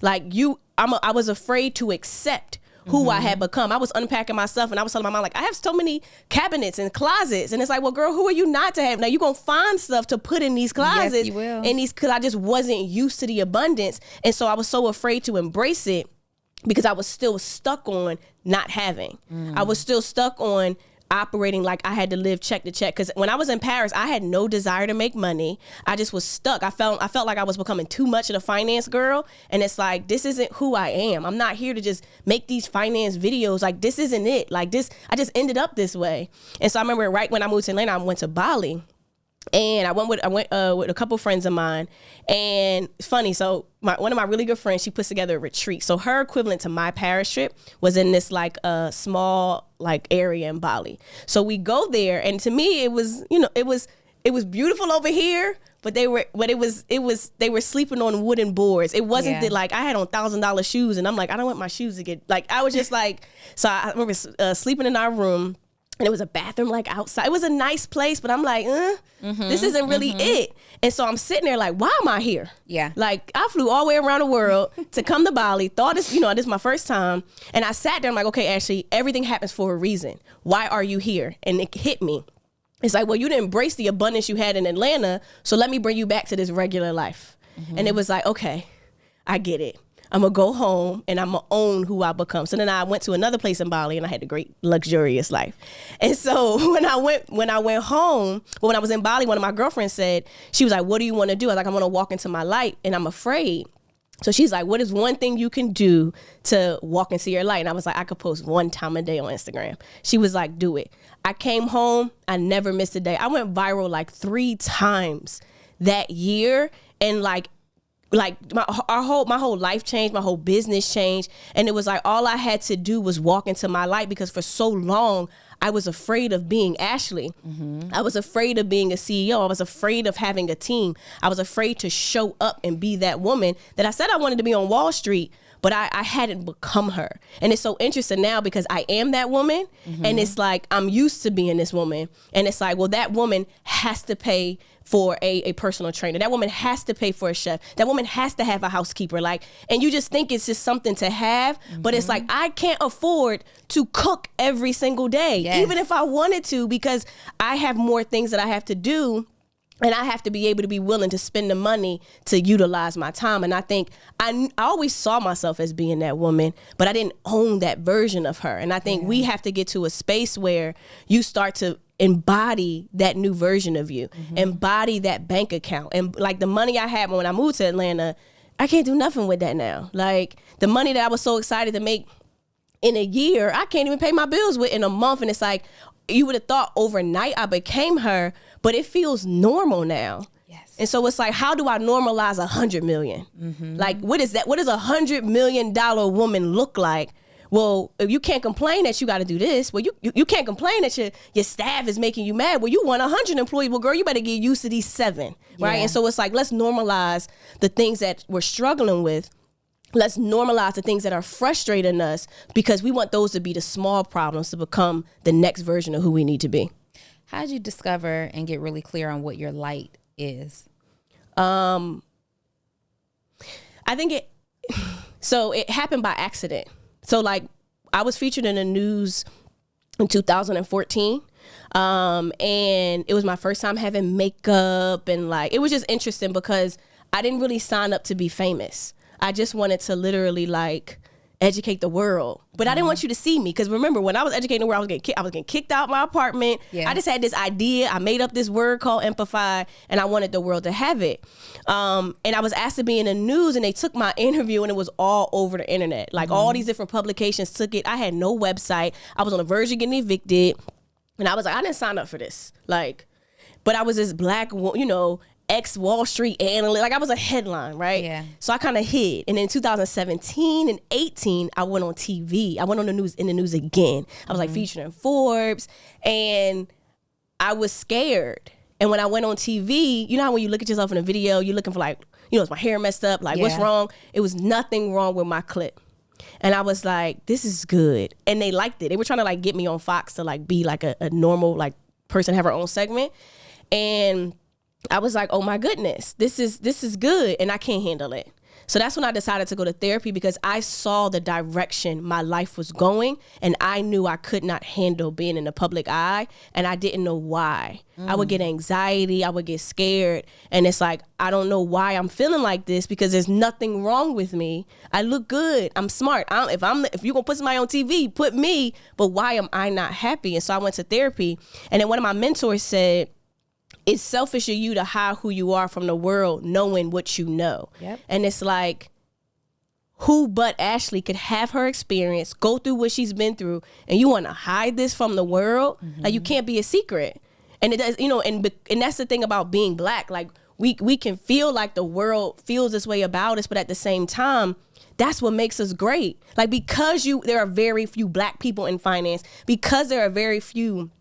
Like I was afraid to accept who I had become. I was unpacking myself, and I was telling my mom, like, I have so many cabinets and closets. And it's like, well, girl, who are you not to have? Now you're going to find stuff to put in these closets. Yes, you will. And because I just wasn't used to the abundance. And so I was so afraid to embrace it because I was still stuck on not having. I was still stuck on operating like I had to live check to check. Because when I was in Paris, I had no desire to make money. I just was stuck. I felt like I was becoming too much of a finance girl. And it's like, this isn't who I am. I'm not here to just make these finance videos. Like, this isn't it. Like, this, I just ended up this way. And so I remember right when I moved to Atlanta, I went to Bali. And I went with a couple friends of mine, and it's funny. So one of my really good friends, she puts together a retreat. So her equivalent to my Paris trip was in this like small like area in Bali. So we go there, and to me, it was beautiful over here, but they were sleeping on wooden boards. It wasn't that like I had on $1,000 shoes, and I'm like, I don't want my shoes to get like. I was just like, so I remember sleeping in our room. And it was a bathroom like outside. It was a nice place, but I'm like, this isn't really it. And so I'm sitting there like, why am I here? Yeah. Like, I flew all the way around the world to come to Bali. Thought this is my first time. And I sat there, I'm like, okay, Ashley, everything happens for a reason. Why are you here? And it hit me. It's like, well, you didn't embrace the abundance you had in Atlanta, so let me bring you back to this regular life. And it was like, okay, I get it. I'm going to go home and I'm going to own who I become. So then I went to another place in Bali and I had a great luxurious life. And so when I went home, when I was in Bali, one of my girlfriends said, she was like, what do you want to do? I was like, I want to walk into my light and I'm afraid. So she's like, what is one thing you can do to walk into your light? And I was like, I could post one time a day on Instagram. She was like, do it. I came home. I never missed a day. I went viral like 3 times that year. And like my whole life changed, my whole business changed. And it was like, all I had to do was walk into my light, because for so long I was afraid of being Ashley. I was afraid of being a CEO. I was afraid of having a team. I was afraid to show up and be that woman that I said I wanted to be on Wall Street, but I hadn't become her. And it's so interesting now because I am that woman. And it's like, I'm used to being this woman. And it's like, well, that woman has to pay for a personal trainer. That woman has to pay for a chef. That woman has to have a housekeeper. Like, and you just think it's just something to have, but it's like, I can't afford to cook every single day, even if I wanted to, because I have more things that I have to do. And I have to be able to be willing to spend the money to utilize my time. And I think I always saw myself as being that woman, but I didn't own that version of her. And I think we have to get to a space where you start to embody that new version of you, embody that bank account. And like the money I had when I moved to Atlanta, I can't do nothing with that now. Like the money that I was so excited to make in a year, I can't even pay my bills with in a month. And it's like, you would have thought overnight I became her, but it feels normal now. Yes. And so it's like, how do I normalize 100 million? Like, what is that? What does $100 million woman look like? Well, if you can't complain that you got to do this, well, you can't complain that your staff is making you mad. Well, you want 100 employees. Well, girl, you better get used to these 7, right? And so it's like, let's normalize the things that we're struggling with. Let's normalize the things that are frustrating us, because we want those to be the small problems to become the next version of who we need to be. How did you discover and get really clear on what your light is? I think it happened by accident. So like I was featured in the news in 2014. And it was my first time having makeup, and like, it was just interesting because I didn't really sign up to be famous. I just wanted to literally like educate the world, but I didn't want you to see me. Because remember, when I was educating the world, I was getting kicked out my apartment. I just had this idea. I made up this word called EMPIFY, and I wanted the world to have it. And I was asked to be in the news, and they took my interview, and it was all over the internet. Like all these different publications took it. I had no website. I was on the verge of getting evicted, and I was like, I didn't sign up for this. Like, but I was this black, ex-Wall Street analyst. Like I was a headline, right? Yeah. So I kind of hid. And in 2017 and 18, I went on TV. I went on the news, in the news again. I was like featured in Forbes, and I was scared. And when I went on TV, you know how when you look at yourself in a video, you're looking for like, is my hair messed up? Like what's wrong? It was nothing wrong with my clip. And I was like, this is good. And they liked it. They were trying to like get me on Fox to like be like a normal like person, have her own segment. And I was like, oh my goodness, this is good, and I can't handle it. So that's when I decided to go to therapy, because I saw the direction my life was going, and I knew I could not handle being in the public eye, and I didn't know why. I would get anxiety, I would get scared, and it's like, I don't know why I'm feeling like this, because there's nothing wrong with me. I look good, I'm smart. If you're gonna put somebody on TV, put me, but why am I not happy? And so I went to therapy, and then one of my mentors said, it's selfish of you to hide who you are from the world, knowing what you know. Yep. And it's like, who but Ashley could have her experience, go through what she's been through, and you want to hide this from the world? Like, you can't be a secret. And it does, and that's the thing about being Black. Like, we can feel like the world feels this way about us, but at the same time, that's what makes us great. Like, because there are very few Black people in finance, because there are very few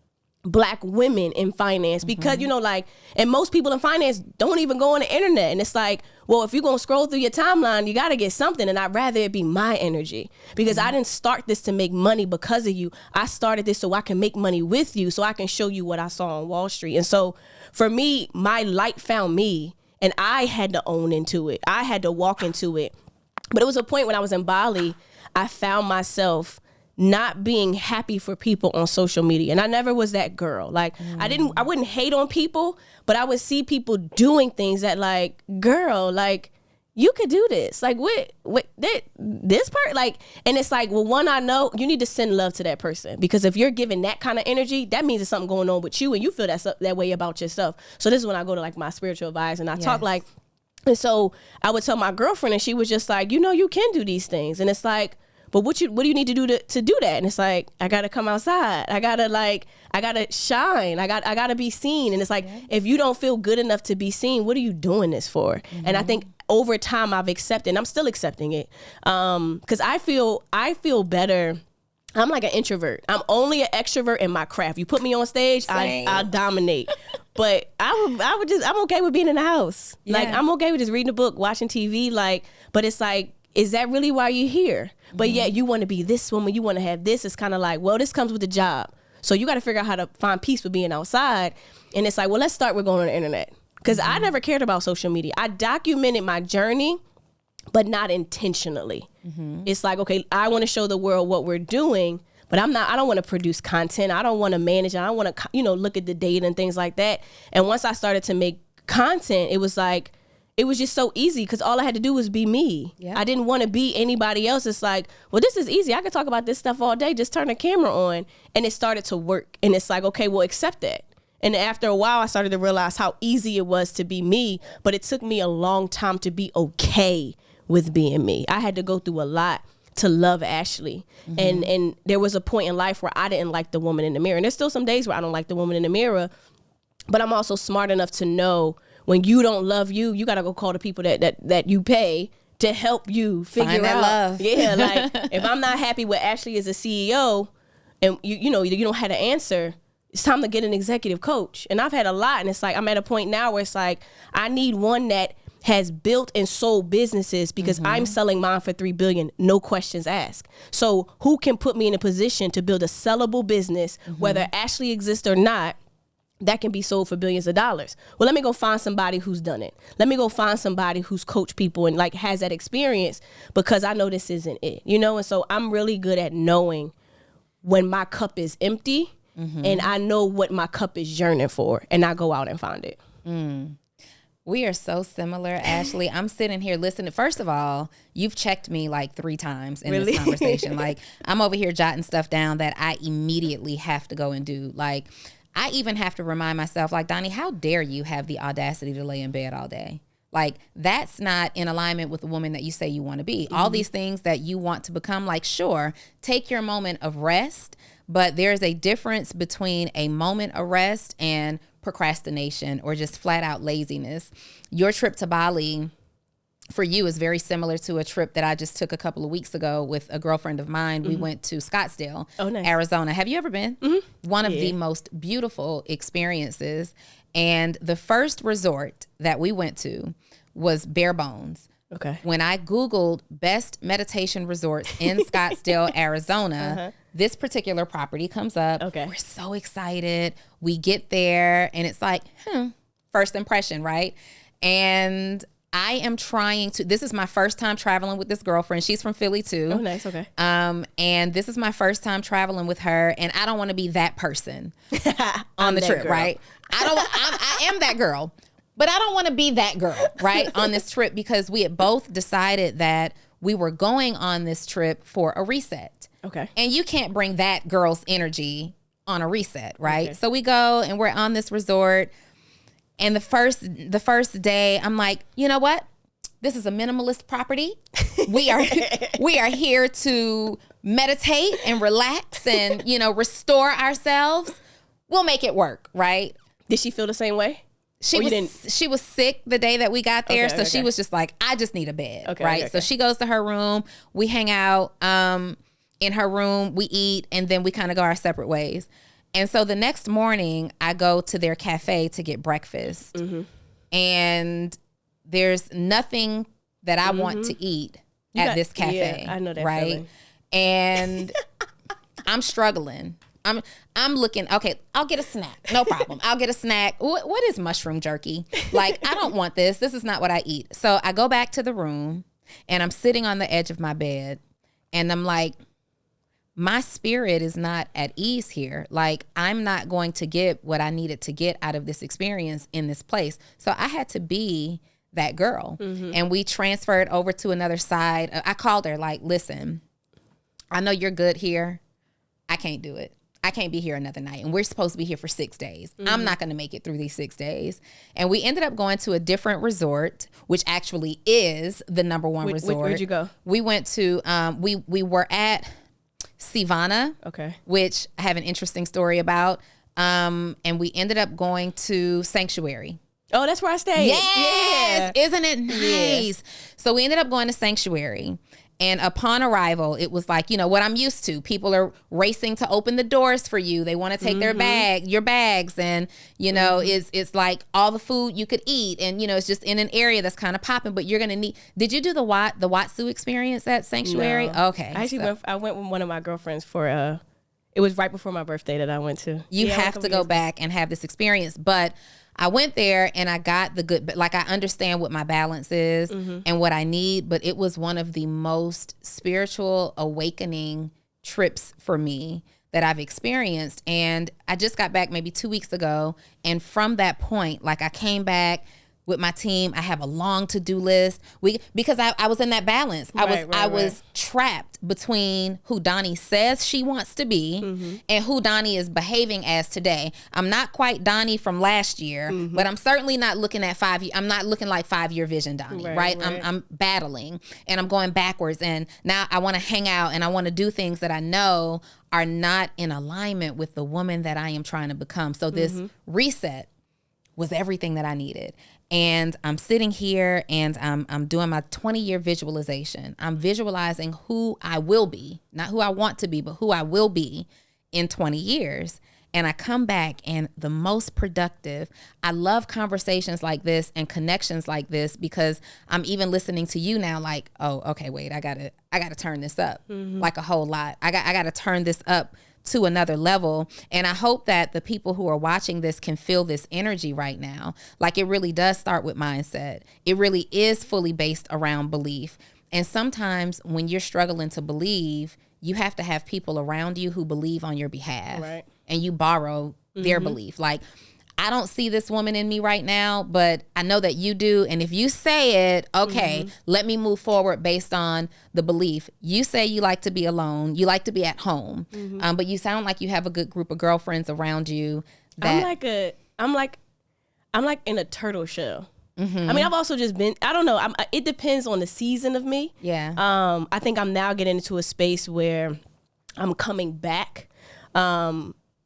Black women in finance, because and most people in finance don't even go on the internet, and it's like, well, if you're gonna scroll through your timeline, you got to get something, and I'd rather it be my energy, because I didn't start this to make money because of you. I started this so I can make money with you, so I can show you what I saw on Wall Street. And so for me, my light found me, and I had to own into it. I had to walk into it. But it was a point when I was in Bali, I found myself not being happy for people on social media. And I never was that girl. Like, I wouldn't hate on people, but I would see people doing things that, like, girl, like, you could do this. Like, this part, like, and it's like, well, one, I know you need to send love to that person, because if you're giving that kind of energy, that means there's something going on with you, and you feel that way about yourself. So this is when I go to, like, my spiritual advisor, and I talk like, and so I would tell my girlfriend, and she was just like, you can do these things. And it's like, but what do you need to do to do that? And it's like, I gotta come outside. I gotta shine. I gotta be seen. And it's like, if you don't feel good enough to be seen, what are you doing this for? And I think over time I've accepted, and I'm still accepting it. Cause I feel better. I'm like an introvert. I'm only an extrovert in my craft. You put me on stage, I'll dominate. But I'm okay with being in the house. Yeah. Like, I'm okay with just reading a book, watching TV. Like, but it's like, is that really why you're here? But yet you want to be this woman, you want to have this. It's kind of like, well, this comes with the job. So you got to figure out how to find peace with being outside. And it's like, well, let's start with going on the internet. Because I never cared about social media. I documented my journey, but not intentionally. It's like, okay, I want to show the world what we're doing, but I don't want to produce content. I don't want to manage. I don't want to, look at the data and things like that. And once I started to make content, it was like, it was just so easy, because all I had to do was be me. I didn't want to be anybody else. It's like, well, this is easy. I could talk about this stuff all day. Just turn the camera on. And it started to work. And it's like, okay, well, accept that. And after a while, I started to realize how easy it was to be me. But it took me a long time to be okay with being me. I had to go through a lot to love Ashley. And there was a point in life where I didn't like the woman in the mirror. And there's still some days where I don't like the woman in the mirror. But I'm also smart enough to know, when you don't love you, you got to go call the people that you pay to help you figure out love. Yeah, like, if I'm not happy with Ashley as a CEO, and you don't have an answer, it's time to get an executive coach. And I've had a lot, and it's like, I'm at a point now where it's like, I need one that has built and sold businesses, because I'm selling mine for $3 billion, no questions asked. So who can put me in a position to build a sellable business, whether Ashley exists or not, that can be sold for billions of dollars? Well, let me go find somebody who's done it. Let me go find somebody who's coached people and, like, has that experience, because I know this isn't it, And so I'm really good at knowing when my cup is empty, and I know what my cup is yearning for, and I go out and find it. We are so similar, Ashley. I'm sitting here listening. First of all, you've checked me like 3 times in this conversation. Like, I'm over here jotting stuff down that I immediately have to go and do. Like, I even have to remind myself, like, Donni, how dare you have the audacity to lay in bed all day? Like, that's not in alignment with the woman that you say you want to be. All these things that you want to become, like, sure, take your moment of rest, but there's a difference between a moment of rest and procrastination or just flat out laziness. Your trip to Bali for you is very similar to a trip that I just took a couple of weeks ago with a girlfriend of mine. We went to Scottsdale, Arizona. Have you ever been? One of the most beautiful experiences. And the first resort that we went to was bare bones. Okay. When I Googled best meditation resorts in Scottsdale, Arizona, this particular property comes up. Okay. We're so excited. We get there and it's like, first impression, right? And I am trying to, this is my first time traveling with this girlfriend. She's from Philly too. Oh, nice. Okay. And this is my first time traveling with her, and I don't want to be that person on the trip, right? I am that girl, but I don't want to be that girl, right? On this trip, because we had both decided that we were going on this trip for a reset. Okay. And you can't bring that girl's energy on a reset, right? Okay. So we go and we're on this resort. And the first day, I'm like, you know what? This is a minimalist property. We are here to meditate and relax and, restore ourselves. We'll make it work, right? Did she feel the same way? She was sick the day that we got there, so she was just like, I just need a bed, right? Okay. So she goes to her room. We hang out in her room. We eat, and then we kind of go our separate ways. And so the next morning, I go to their cafe to get breakfast. Mm-hmm. And there's nothing that I want to eat at this cafe. Yeah, I know that right? feeling. And I'm struggling. I'm looking, okay, I'll get a snack. No problem. I'll get a snack. What is mushroom jerky? Like, I don't want this. This is not what I eat. So I go back to the room, and I'm sitting on the edge of my bed, and I'm like, my spirit is not at ease here. Like, I'm not going to get what I needed to get out of this experience in this place. So I had to be that girl. Mm-hmm. And we transferred over to another side. I called her like, listen, I know you're good here. I can't do it. I can't be here another night. And we're supposed to be here for 6 days. Mm-hmm. I'm not going to make it through these 6 days. And we ended up going to a different resort, which actually is the number one resort. Where'd you go? We went to, we were at Sivana, okay, which I have an interesting story about. And we ended up going to Sanctuary. Oh, that's where I stayed. Yes. Yeah. Isn't it nice? Yeah. So we ended up going to Sanctuary. And upon arrival, it was like, what I'm used to. People are racing to open the doors for you. They want to take Mm-hmm. your bags. And, it's like all the food you could eat. And, it's just in an area that's kind of popping. But you're going to need, did you do the Watsu experience at Sanctuary? No. Okay. I actually went with one of my girlfriends for, it was right before my birthday that I went to. You have to go back and have this experience. But I went there and I got the good, like, I understand what my balance is and what I need, but it was one of the most spiritual awakening trips for me that I've experienced. And I just got back maybe 2 weeks ago. And from that point, like, I came back with my team. I have a long to-do list. Because I was in that balance. I was trapped between who Donni says she wants to be and who Donni is behaving as today. I'm not quite Donni from last year, but I'm certainly not looking at 5 years. I'm not looking like 5-year vision Donni, right? I'm battling and I'm going backwards. And now I want to hang out and I want to do things that I know are not in alignment with the woman that I am trying to become. So this reset was everything that I needed. And I'm sitting here and I'm doing my 20-year visualization. I'm visualizing who I will be, not who I want to be, but who I will be in 20 years. And I come back and the most productive. I love conversations like this and connections like this because I'm even listening to you now like, oh, okay, wait, I gotta turn this up like a whole lot. I gotta turn this up to another level. And I hope that the people who are watching this can feel this energy right now. Like, it really does start with mindset. It really is fully based around belief. And sometimes when you're struggling to believe, you have to have people around you who believe on your behalf. Right. And you borrow their belief. Like, I don't see this woman in me right now, but I know that you do. And if you say it, okay, let me move forward based on the belief. You say you like to be alone. You like to be at home. But you sound like you have a good group of girlfriends around you. I'm like in a turtle shell. I mean, I've also just been, I don't know. It depends on the season of me. Yeah. I think I'm now getting into a space where I'm coming back.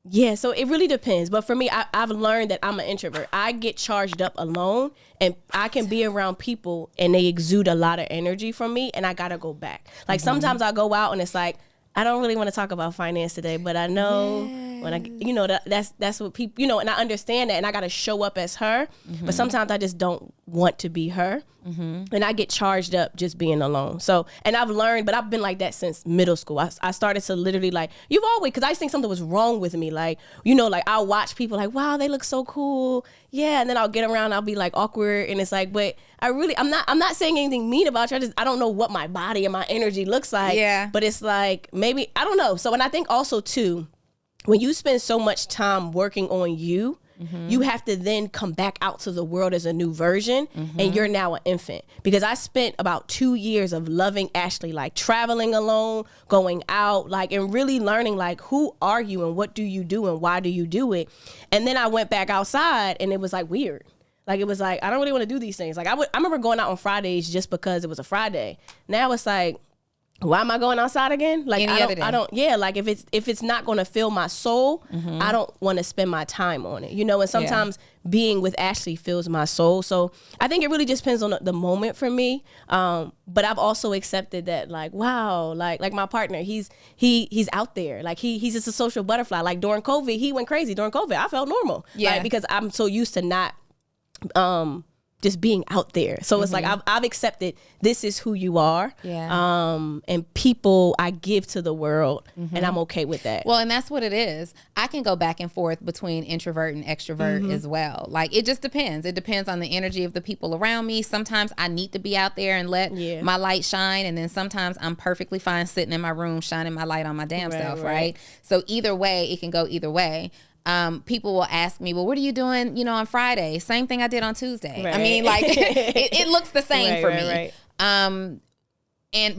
Yeah, so it really depends. But for me, I've learned that I'm an introvert. I get charged up alone, and I can be around people, and they exude a lot of energy from me, and I got to go back. Like, sometimes I go out, and it's like, I don't really want to talk about finance today, but I know when I, you know, that's what people, you know, and I understand that, and I got to show up as her, but sometimes I just don't want to be her, and I get charged up just being alone. So, and I've learned, but I've been like that since middle school. I started to literally like, you've always, because I just think something was wrong with me. Like, you know, like I'll watch people like, wow, they look so cool. Yeah. And then I'll get around, I'll be like awkward. And it's like, but I'm not saying anything mean about you. I don't know what my body and my energy looks like. Yeah. But it's like, maybe, I don't know. So, and I think also too, when you spend so much time working on you, you have to then come back out to the world as a new version, and you're now an infant. Because I spent about 2 years of loving Ashley, like traveling alone, going out, like, and really learning, like, who are you and what do you do and why do you do it? And then I went back outside, and it was like weird. Like, it was like, I don't really want to do these things. Like, I remember going out on Fridays just because it was a Friday. Now it's like, why am I going outside again? Like, I don't, yeah, like if it's not going to fill my soul, I don't want to spend my time on it, you know? And sometimes being with Ashley fills my soul. So I think it really just depends on the moment for me. But I've also accepted that, like, wow, like my partner, he's out there. Like he's just a social butterfly. Like during COVID, he went crazy. During COVID, I felt normal. Yeah. Like, because I'm so used to not, just being out there. So it's like, I've accepted this is who you are. Yeah. And people I give to the world, and I'm okay with that. Well, and that's what it is. I can go back and forth between introvert and extrovert as well. Like, it just depends. It depends on the energy of the people around me. Sometimes I need to be out there and let my light shine. And then sometimes I'm perfectly fine sitting in my room, shining my light on my damn self. Right. So either way, it can go either way. People will ask me, well, what are you doing, you know, on Friday? Same thing I did on Tuesday. Right. I mean, like, it looks the same for me. Right.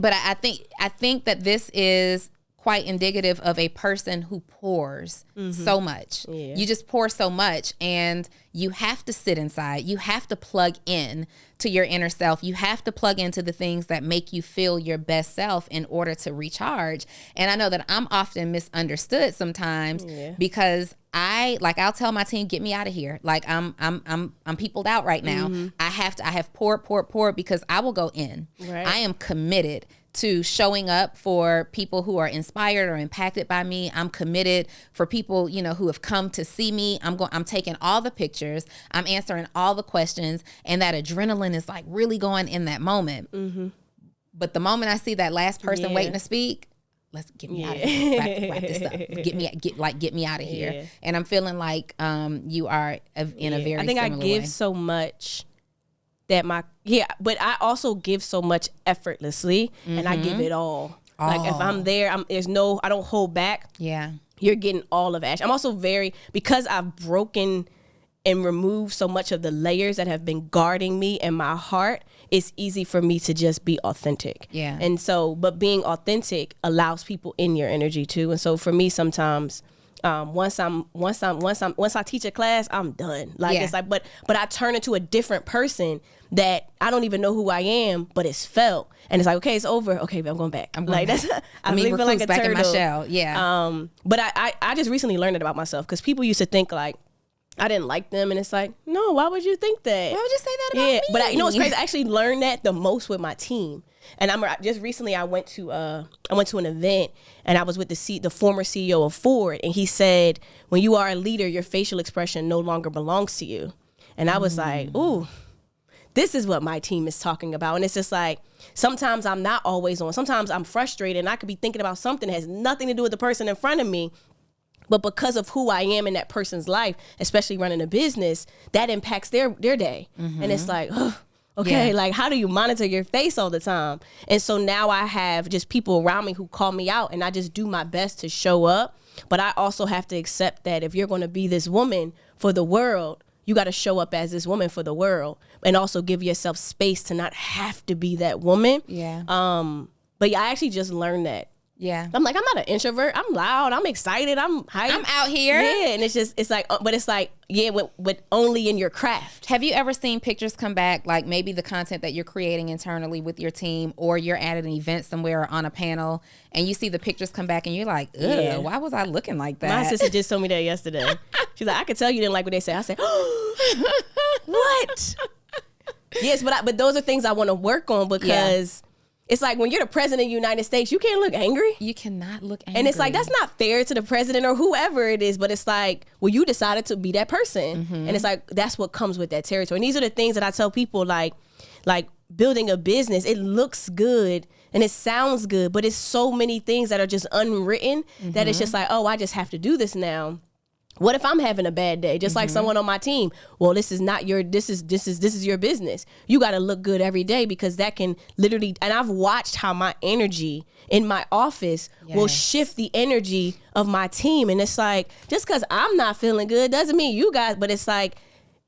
But I think that this is quite indicative of a person who pours so much. Yeah. You just pour so much, and you have to sit inside. You have to plug in to your inner self. You have to plug into the things that make you feel your best self in order to recharge. And I know that I'm often misunderstood sometimes because I'll tell my team, get me out of here. Like, I'm peopled out right now. I have poured because I will go in. Right. I am committed to showing up for people who are inspired or impacted by me. I'm committed for people, you know, who have come to see me. I'm taking all the pictures. I'm answering all the questions, and that adrenaline is like really going in that moment. But the moment I see that last person waiting to speak, let's get me out of here. Wrap this up. Get me out of here. And I'm feeling like you are in a very I think I give so much that but I also give so much effortlessly, and I give it all. Like, if I'm there, I don't hold back. Yeah. You're getting all of Ash. I'm also because I've broken and removed so much of the layers that have been guarding me and my heart, it's easy for me to just be authentic. Yeah. And so, but being authentic allows people in your energy too. And so for me, sometimes, once I teach a class, I'm done. Like, it's like, but I turn into a different person that I don't even know who I am, but it's felt. And it's like, okay, it's over. Okay, but I'm going back. I'm like, that's, I feel like a back turtle. In my shell. Yeah. But I just recently learned it about myself, because people used to think like I didn't like them, and it's like, no, why would you think that? Why would you say that about me? But you know what's crazy? I actually learned that the most with my team. And just recently I went to an event, and I was with the former CEO of Ford, and he said, when you are a leader, your facial expression no longer belongs to you. And I was like, ooh, this is what my team is talking about. And it's just like, sometimes I'm not always on. Sometimes I'm frustrated, and I could be thinking about something that has nothing to do with the person in front of me. But because of who I am in that person's life, especially running a business, that impacts their day. And it's like, okay, like, how do you monitor your face all the time? And so now I have just people around me who call me out, and I just do my best to show up. But I also have to accept that if you're going to be this woman for the world, you got to show up as this woman for the world, and also give yourself space to not have to be that woman. Yeah. But yeah, I actually just learned that. Yeah. I'm like, I'm not an introvert. I'm loud. I'm excited. I'm hyped. I'm out here. Yeah. And it's like, but it's like, but only in your craft. Have you ever seen pictures come back, like maybe the content that you're creating internally with your team, or you're at an event somewhere or on a panel, and you see the pictures come back and you're like, ugh, why was I looking like that? My sister just told me that yesterday. She's like, I could tell you didn't like what they said. I said, what? Yes, but those are things I want to work on, because it's like when you're the president of the United States, you can't look angry. You cannot look angry. And it's like, that's not fair to the president or whoever it is. But it's like, well, you decided to be that person. And it's like, that's what comes with that territory. And these are the things that I tell people, like building a business, it looks good and it sounds good, but it's so many things that are just unwritten that it's just like, oh, I just have to do this now. What if I'm having a bad day? Just like someone on my team. Well, this is not your, this is your business. You got to look good every day, because that can literally, and I've watched how my energy in my office will shift the energy of my team. And it's like, just because I'm not feeling good doesn't mean you guys, but it's like,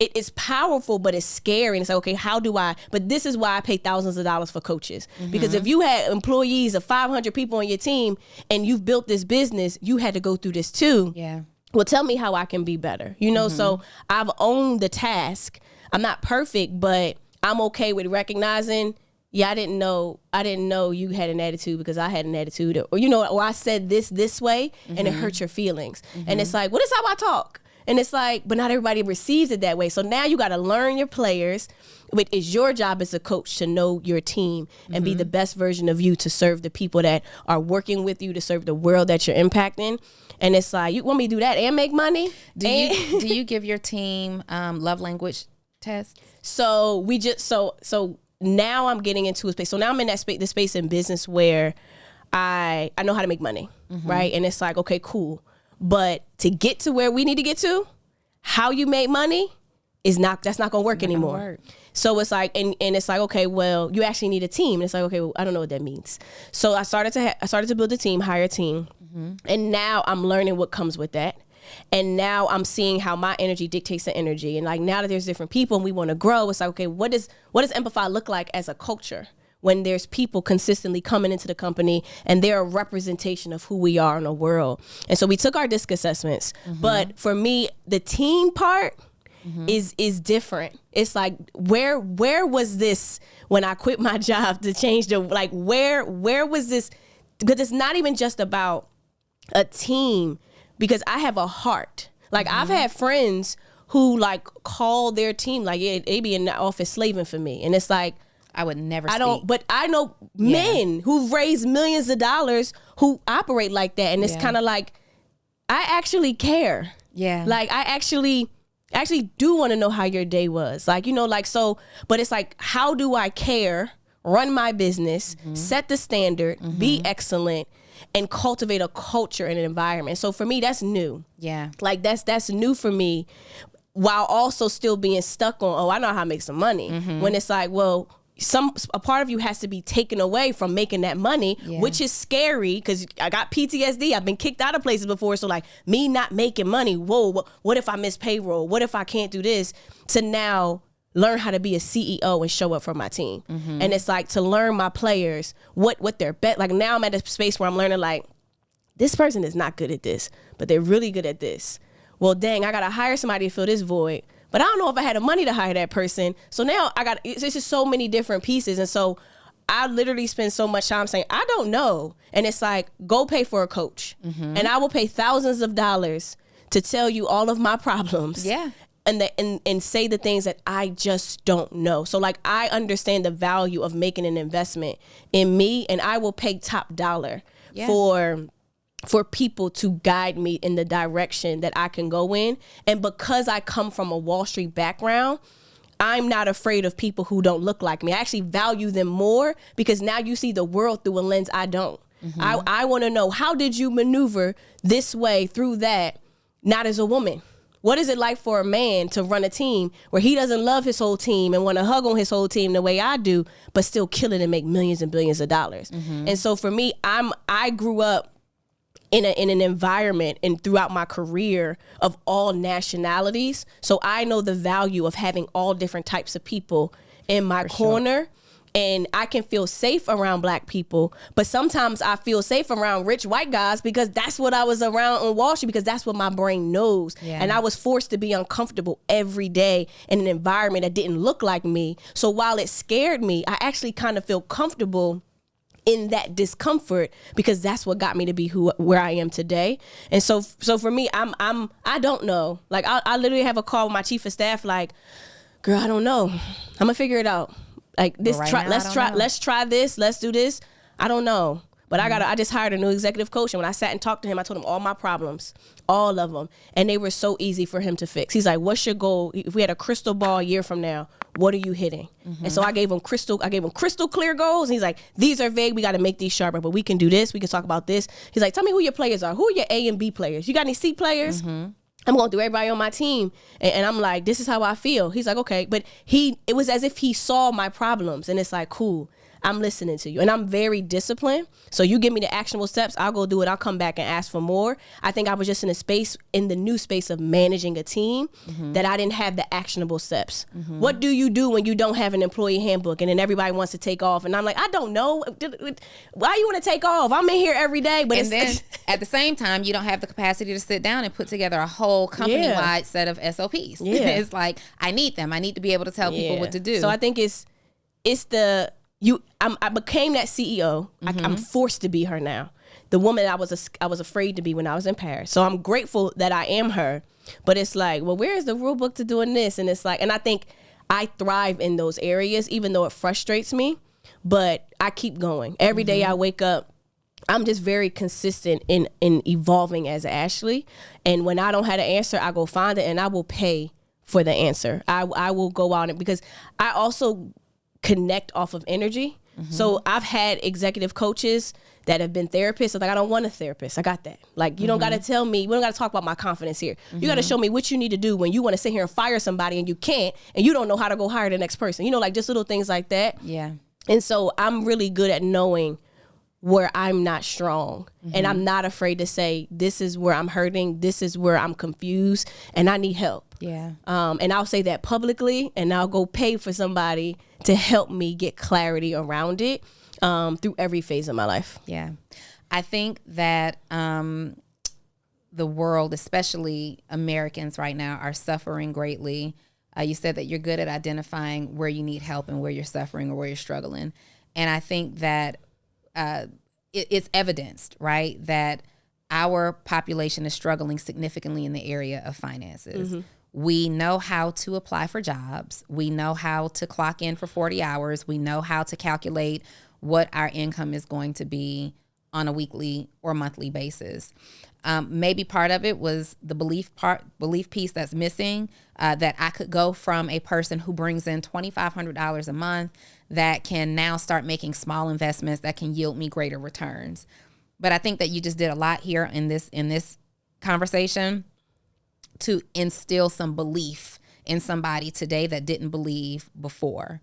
it is powerful, but it's scary. And it's like, okay, how do I, but this is why I pay thousands of dollars for coaches. Because if you had employees of 500 people on your team and you've built this business, you had to go through this too. Yeah. Well, tell me how I can be better. You know, so I've owned the task. I'm not perfect, but I'm okay with recognizing, yeah, I didn't know you had an attitude because I had an attitude, or, you know, or I said this way and it hurt your feelings. And it's like, well, this is how I talk. And it's like, but not everybody receives it that way. So now you got to learn your players. It is your job as a coach to know your team and be the best version of you to serve the people that are working with you, to serve the world that you're impacting. And it's like, you want me to do that and make money? Do you give your team love language tests? So so now I'm getting into a space. So now I'm in the space in business where I know how to make money, right? And it's like, okay, cool. But to get to where we need to get to, how you make money that's not gonna work anymore. So it's like, and it's like, okay, well, you actually need a team. And it's like, okay, well, I don't know what that means. So I started to build a team, hire a team. And now I'm learning what comes with that. And now I'm seeing how my energy dictates the energy. And like, now that there's different people and we want to grow, it's like, okay, what does EMPIFY look like as a culture when there's people consistently coming into the company and they're a representation of who we are in the world? And so we took our DISC assessments. But for me, the team part is different. It's like, where was this when I quit my job to change the, like, where was this? Because it's not even just about a team, because I have a heart. Like, I've had friends who like call their team, like, yeah, they be in the office slaving for me. And it's like, I would never but I know men who've raised millions of dollars who operate like that. And it's kind of like, I actually care. Yeah. Like, I actually do want to know how your day was. Like, you know, like, so, but it's like, how do I care, run my business, set the standard, be excellent, and cultivate a culture and an environment? So for me, that's new. Yeah. Like, that's new for me, while also still being stuck on, oh, I know how to make some money. When it's like, well, a part of you has to be taken away from making that money, which is scary, because I got PTSD. I've been kicked out of places before. So like, me not making money, whoa, what if I miss payroll? What if I can't do this? To now learn how to be a CEO and show up for my team. And it's like, to learn my players, what they're like, now I'm at a space where I'm learning, like, this person is not good at this, but they're really good at this. Well, dang, I got to hire somebody to fill this void. But I don't know if I had the money to hire that person. So now it's just so many different pieces. And so I literally spend so much time saying, I don't know. And it's like, go pay for a coach. And I will pay thousands of dollars to tell you all of my problems. Yeah. And say the things that I just don't know. So like, I understand the value of making an investment in me, and I will pay top dollar for people to guide me in the direction that I can go in. And because I come from a Wall Street background, I'm not afraid of people who don't look like me. I actually value them more, because now you see the world through a lens I don't. I want to know, how did you maneuver this way through that, not as a woman? What is it like for a man to run a team where he doesn't love his whole team and want to hug on his whole team the way I do, but still kill it and make millions and billions of dollars? And so for me, I grew up in an environment and throughout my career of all nationalities. So I know the value of having all different types of people in my corner. And I can feel safe around Black people, but sometimes I feel safe around rich white guys, because that's what I was around on Wall Street, because that's what my brain knows. And I was forced to be uncomfortable every day in an environment that didn't look like me. So while it scared me, I actually kind of feel comfortable in that discomfort, because that's what got me to be where I am today. And so for me, I don't know. Like, I literally have a call with my chief of staff, like, girl, I don't know. I'm gonna figure it out. Like this, right now, let's try this. Let's do this. I don't know. But I just hired a new executive coach, and when I sat and talked to him, I told him all my problems, all of them, and they were so easy for him to fix. He's like, "What's your goal? If we had a crystal ball a year from now, what are you hitting?" And so I gave him crystal clear goals. And he's like, "These are vague. We got to make these sharper, but we can do this. We can talk about this." He's like, "Tell me who your players are. Who are your A and B players? You got any C players?" I'm going through everybody on my team. And I'm like, this is how I feel. He's like, okay. But it was as if he saw my problems. And it's like, cool, I'm listening to you. And I'm very disciplined. So you give me the actionable steps, I'll go do it. I'll come back and ask for more. I think I was just in the new space of managing a team that I didn't have the actionable steps. What do you do when you don't have an employee handbook and then everybody wants to take off? And I'm like, I don't know. Why you want to take off? I'm in here every day. But then at the same time, you don't have the capacity to sit down and put together a whole company-wide set of SOPs. It's like, I need them. I need to be able to tell people what to do. So I think I became that CEO. I'm forced to be her now. The woman I was afraid to be when I was in Paris. So I'm grateful that I am her. But it's like, well, where is the rule book to doing this? And it's like, and I think I thrive in those areas, even though it frustrates me. But I keep going. Every day I wake up, I'm just very consistent in evolving as Ashley. And when I don't have an answer, I go find it and I will pay for the answer. I will go out because I also connect off of energy. So I've had executive coaches that have been therapists. Like, I don't want a therapist. I got that. Like, you don't got to tell me, we don't got to talk about my confidence here. You got to show me what you need to do when you want to sit here and fire somebody and you can't, and you don't know how to go hire the next person. You know, like just little things like that. Yeah. And so I'm really good at knowing where I'm not strong. And I'm not afraid to say, this is where I'm hurting. This is where I'm confused and I need help. Yeah. And I'll say that publicly, and I'll go pay for somebody to help me get clarity around it through every phase of my life. Yeah. I think that the world, especially Americans right now, are suffering greatly. You said that you're good at identifying where you need help and where you're suffering or where you're struggling. And I think that it's evidenced, right, that our population is struggling significantly in the area of finances. We know how to apply for jobs. We know how to clock in for 40 hours. We know how to calculate what our income is going to be on a weekly or monthly basis. Maybe part of it was the belief piece that's missing, that I could go from a person who brings in $2,500 a month that can now start making small investments that can yield me greater returns. But I think that you just did a lot here in this conversation to instill some belief in somebody today that didn't believe before.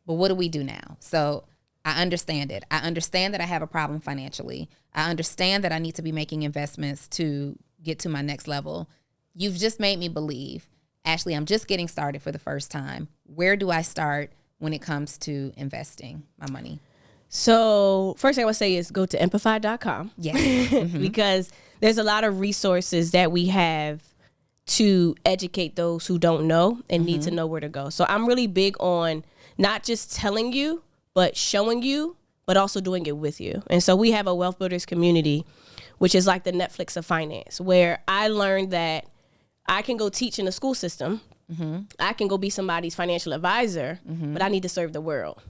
But what do we do now? So I understand it. I understand that I have a problem financially. I understand that I need to be making investments to get to my next level. You've just made me believe. Ashley, I'm just getting started for the first time. Where do I start when it comes to investing my money? So first thing I would say is go to EMPIFY.com. Yes. Because there's a lot of resources that we have to educate those who don't know and need to know where to go. So I'm really big on not just telling you, but showing you, but also doing it with you. And so we have a Wealth Builders community, which is like the Netflix of finance, where I learned that I can go teach in the school system. I can go be somebody's financial advisor, but I need to serve the world.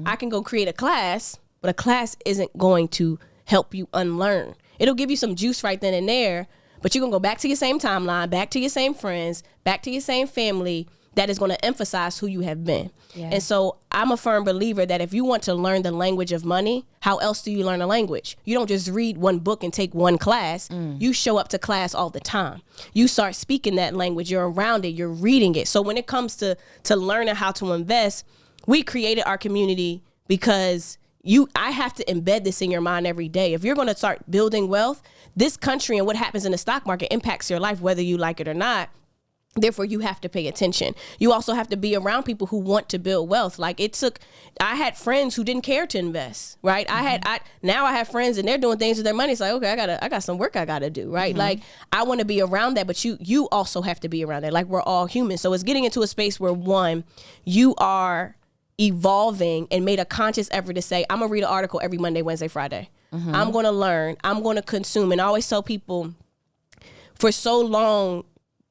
I can go create a class, but a class isn't going to help you unlearn. It'll give you some juice right then and there, but you're going to go back to your same timeline, back to your same friends, back to your same family. That is going to emphasize who you have been. Yeah. And so I'm a firm believer that if you want to learn the language of money, how else do you learn a language? You don't just read one book and take one class. You show up to class all the time. You start speaking that language. You're around it. You're reading it. So when it comes to learning how to invest, we created our community because I have to embed this in your mind every day. If you're going to start building wealth, this country and what happens in the stock market impacts your life, whether you like it or not. Therefore, you have to pay attention. You also have to be around people who want to build wealth. Like I had friends who didn't care to invest, right? Now I have friends and they're doing things with their money. It's like, okay, I got some work I got to do, right? Like I want to be around that, but you also have to be around that. Like we're all human. So it's getting into a space where one, you are evolving and made a conscious effort to say, I'm going to read an article every Monday, Wednesday, Friday. I'm going to learn. I'm going to consume. And I always tell people for so long,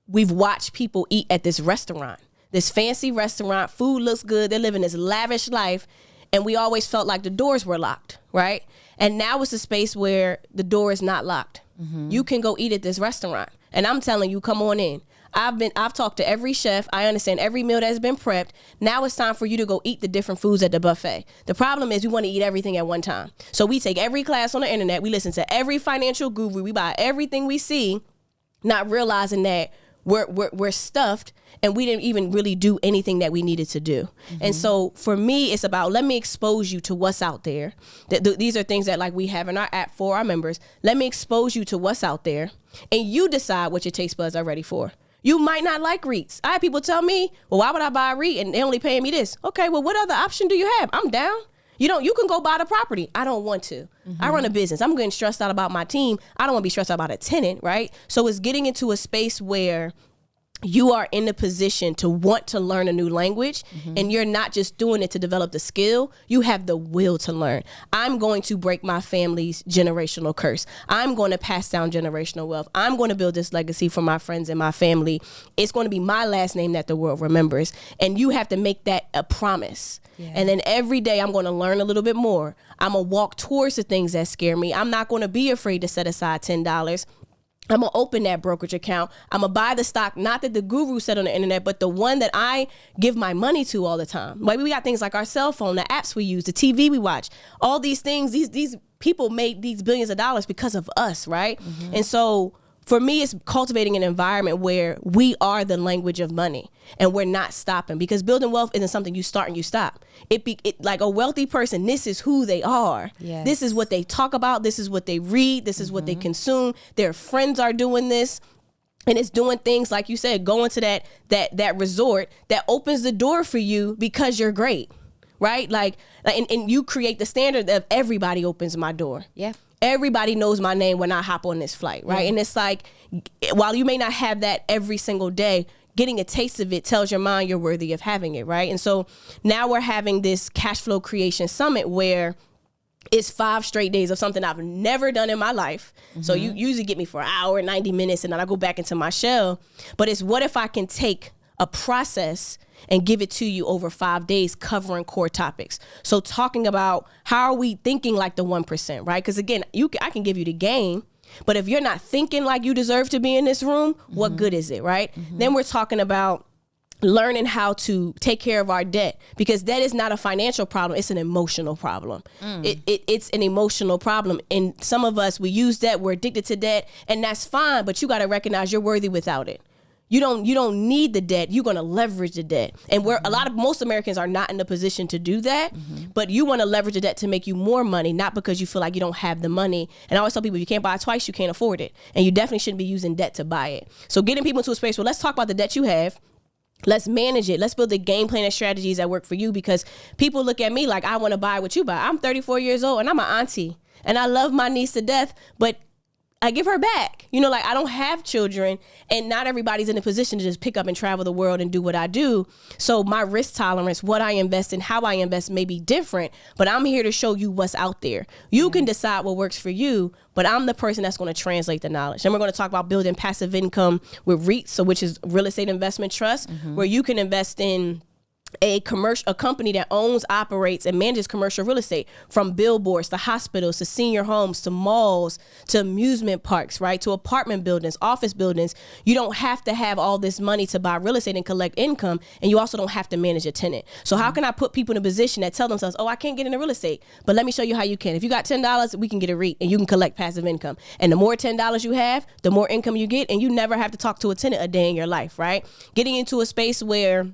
we've watched people eat at this restaurant this fancy restaurant, food looks good, they're living this lavish life, and we always felt like the doors were locked, right? And now it's a space where the door is not locked. You can go eat at this restaurant, and I'm telling you, come on in. I've talked to every chef. I understand every meal that's been prepped. Now it's time for you to go eat the different foods at the buffet. The problem is we want to eat everything at one time. So we take every class on the internet. We listen to every financial guru. We buy everything we see, not realizing that we're stuffed and we didn't even really do anything that we needed to do. And so for me, it's about, let me expose you to what's out there. These are things that like we have in our app for our members. Let me expose you to what's out there, and you decide what your taste buds are ready for. You might not like REITs. I had people tell me, well, why would I buy a REIT and they only paying me this? Okay, well, what other option do you have? I'm down. You can go buy the property. I don't want to. I run a business. I'm getting stressed out about my team. I don't want to be stressed out about a tenant, right? So it's getting into a space where you are in the position to want to learn a new language, and you're not just doing it to develop the skill. You have the will to learn. I'm going to break my family's generational curse. I'm going to pass down generational wealth. I'm going to build this legacy for my friends and my family. It's going to be my last name that the world remembers. And you have to make that a promise. Yeah. And then every day I'm going to learn a little bit more. I'm going to walk towards the things that scare me. I'm not going to be afraid to set aside $10. I'm going to open that brokerage account. I'm going to buy the stock, not that the guru said on the internet, but the one that I give my money to all the time. Like we got things like our cell phone, the apps we use, the TV we watch, all these things, these people made these billions of dollars because of us, right? And so for me, it's cultivating an environment where we are the language of money and we're not stopping, because building wealth isn't something you start and you stop. It like a wealthy person, this is who they are. Yes. This is what they talk about. This is what they read. This is what they consume. Their friends are doing this. And it's doing things like you said, going to that resort that opens the door for you because you're great, right? Like and you create the standard of everybody opens my door. Yeah. Everybody knows my name when I hop on this flight, right? Yeah. And it's like, while you may not have that every single day, getting a taste of it tells your mind you're worthy of having it, right? And so now we're having this cash flow creation summit where it's 5 straight days of something I've never done in my life. So you usually get me for an hour, 90 minutes, and then I go back into my shell. But it's what if I can take a process and give it to you over 5 days, covering core topics. So talking about how are we thinking like the 1%, right? Because again, I can give you the game, but if you're not thinking like you deserve to be in this room, what good is it, right? Then we're talking about learning how to take care of our debt, because debt is not a financial problem. It's an emotional problem. It's an emotional problem. And some of us, we use debt, we're addicted to debt, and that's fine, but you got to recognize you're worthy without it. You don't need the debt. You're going to leverage the debt. And most Americans are not in the position to do that, but you want to leverage the debt to make you more money, not because you feel like you don't have the money. And I always tell people, if you can't buy it twice, you can't afford it. And you definitely shouldn't be using debt to buy it. So getting people into a space where let's talk about the debt you have. Let's manage it. Let's build a game plan and strategies that work for you, because people look at me like I want to buy what you buy. I'm 34 years old and I'm an auntie and I love my niece to death, but I give her back. Like I don't have children, and not everybody's in a position to just pick up and travel the world and do what I do. So my risk tolerance, what I invest in, how I invest may be different, but I'm here to show you what's out there. You can decide what works for you, but I'm the person that's going to translate the knowledge. And we're going to talk about building passive income with REITs, which is real estate investment trust, where you can invest in a company that owns, operates, and manages commercial real estate, from billboards to hospitals to senior homes to malls to amusement parks, right? To apartment buildings, office buildings. You don't have to have all this money to buy real estate and collect income, and you also don't have to manage a tenant. So how can I put people in a position that tell themselves, oh, I can't get into real estate, but let me show you how you can. If you got $10, we can get a REIT and you can collect passive income. And the more $10 you have, the more income you get, and you never have to talk to a tenant a day in your life, right? Getting into a space where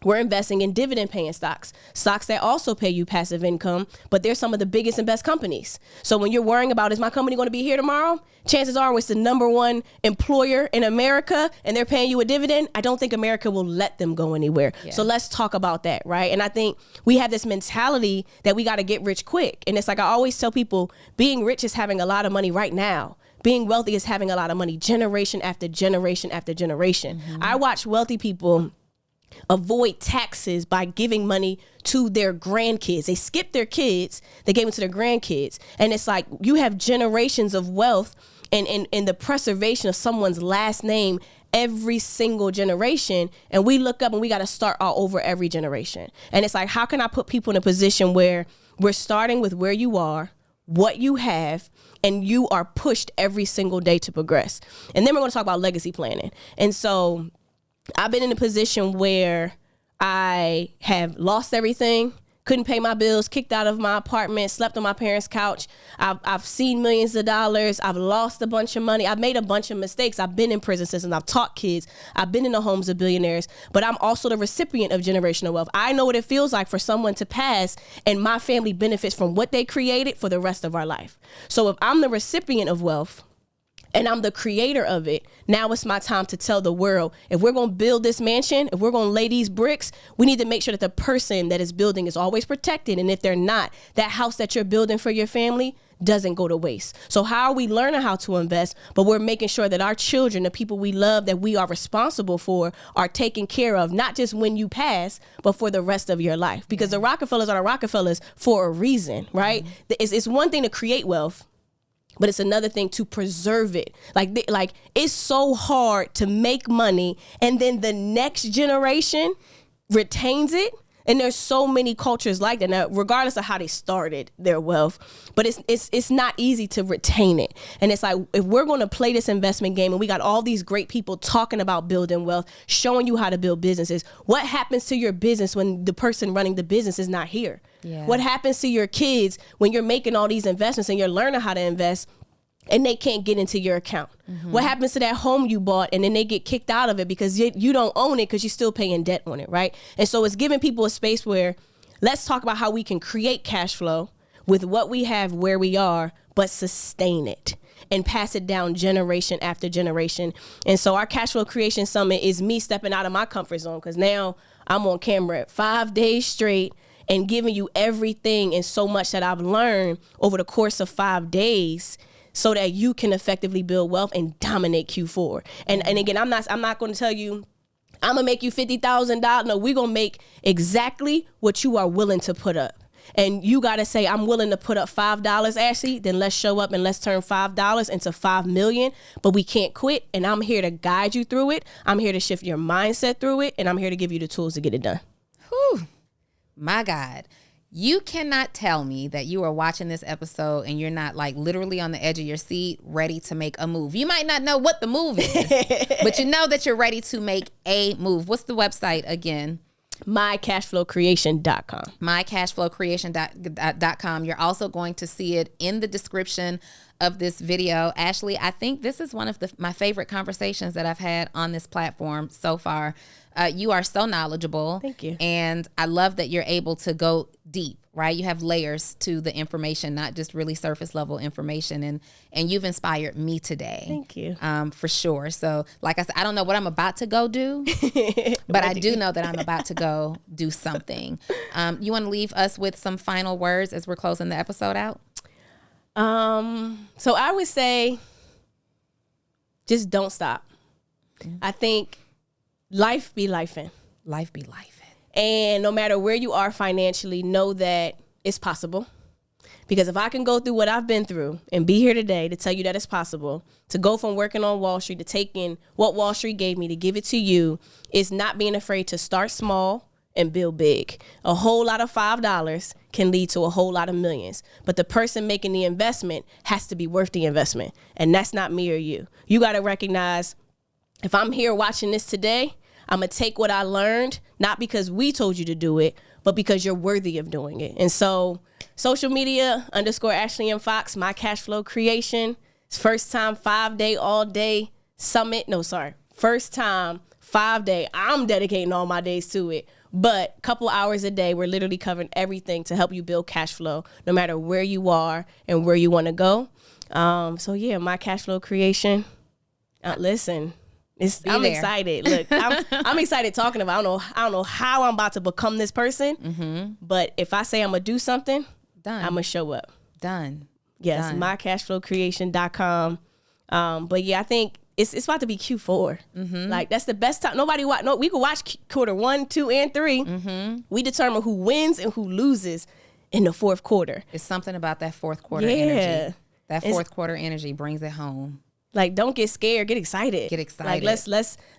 we're investing in dividend-paying stocks that also pay you passive income, but they're some of the biggest and best companies. So when you're worrying about, is my company going to be here tomorrow? Chances are it's the number one employer in America and they're paying you a dividend. I don't think America will let them go anywhere. Yeah. So let's talk about that, right? And I think we have this mentality that we got to get rich quick. And it's like I always tell people, being rich is having a lot of money right now. Being wealthy is having a lot of money generation after generation after generation. I watch wealthy people avoid taxes by giving money to their grandkids. They skip their kids, they gave it to their grandkids. And it's like you have generations of wealth and the preservation of someone's last name every single generation, and we look up and we got to start all over every generation. And it's like, how can I put people in a position where we're starting with where you are, what you have, and you are pushed every single day to progress. And then we're going to talk about legacy planning. And so I've been in a position where I have lost everything, couldn't pay my bills, kicked out of my apartment, slept on my parents' couch. I've seen millions of dollars. I've lost a bunch of money. I've made a bunch of mistakes. I've been in prison systems. I've taught kids. I've been in the homes of billionaires, but I'm also the recipient of generational wealth. I know what it feels like for someone to pass and my family benefits from what they created for the rest of our life. So if I'm the recipient of wealth, and I'm the creator of it, now it's my time to tell the world, if we're going to build this mansion, if we're going to lay these bricks, we need to make sure that the person that is building is always protected. And if they're not, that house that you're building for your family doesn't go to waste. So how are we learning how to invest, but we're making sure that our children, the people we love, that we are responsible for, are taken care of, not just when you pass, but for the rest of your life. Because the Rockefellers are the Rockefellers for a reason, right? It's one thing to create wealth, but it's another thing to preserve it. Like it's so hard to make money and then the next generation retains it. And there's so many cultures like that, now, regardless of how they started their wealth, but it's not easy to retain it. And it's like, if we're going to play this investment game and we got all these great people talking about building wealth, showing you how to build businesses, what happens to your business when the person running the business is not here? Yeah. What happens to your kids when you're making all these investments and you're learning how to invest and they can't get into your account? Mm-hmm. What happens to that home you bought and then they get kicked out of it because you don't own it because you're still paying debt on it, right? And so it's giving people a space where, let's talk about how we can create cash flow with what we have where we are, but sustain it and pass it down generation after generation. And so our Cash Flow Creation Summit is me stepping out of my comfort zone, because now I'm on camera 5 days straight and giving you everything and so much that I've learned over the course of 5 days, so that you can effectively build wealth and dominate Q4. And again, I'm not going to tell you, I'm going to make you $50,000. No, we're going to make exactly what you are willing to put up. And you got to say, I'm willing to put up $5, Ashley, then let's show up and let's turn $5 into $5 million. But we can't quit. And I'm here to guide you through it. I'm here to shift your mindset through it. And I'm here to give you the tools to get it done. Whew. My God. You cannot tell me that you are watching this episode and you're not like literally on the edge of your seat, ready to make a move. You might not know what the move is, but you know that you're ready to make a move. What's the website again? mycashflowcreation.com. mycashflowcreation.com. You're also going to see it in the description of this video. Ashley, I think this is one of my favorite conversations that I've had on this platform so far. You are so knowledgeable. Thank you. And I love that you're able to go deep, right? You have layers to the information, not just really surface level information. And you've inspired me today. Thank you. For sure. So like I said, I don't know what I'm about to go do, but I do know that I'm about to go do something. You want to leave us with some final words as we're closing the episode out? So I would say, just don't stop. I think life be lifing. Life be lifing. And no matter where you are financially, know that it's possible. Because if I can go through what I've been through and be here today to tell you that it's possible, to go from working on Wall Street to taking what Wall Street gave me to give it to you, is not being afraid to start small and build big. A whole lot of $5 can lead to a whole lot of millions. But the person making the investment has to be worth the investment. And that's not me or you. You got to recognize, if I'm here watching this today, I'm going to take what I learned, not because we told you to do it, but because you're worthy of doing it. And so social media _Ashley M. Fox, My Cash Flow Creation. It's first time 5 day, all day summit. No, sorry. First time 5 day. I'm dedicating all my days to it. But a couple hours a day, we're literally covering everything to help you build cash flow, no matter where you are and where you want to go. So yeah, My Cash Flow Creation. Listen. I'm excited. Look, I'm excited talking about. I don't know how I'm about to become this person, but if I say I'm gonna do something, I'm gonna show up. Done. Yes, Done. mycashflowcreation.com. But yeah, I think it's about to be Q4. Like, that's the best time. We could watch quarter 1, 2, and 3. We determine who wins and who loses in the fourth quarter. It's something about that fourth quarter energy. That fourth quarter energy brings it home. Like, don't get scared, get excited. Get excited. Like,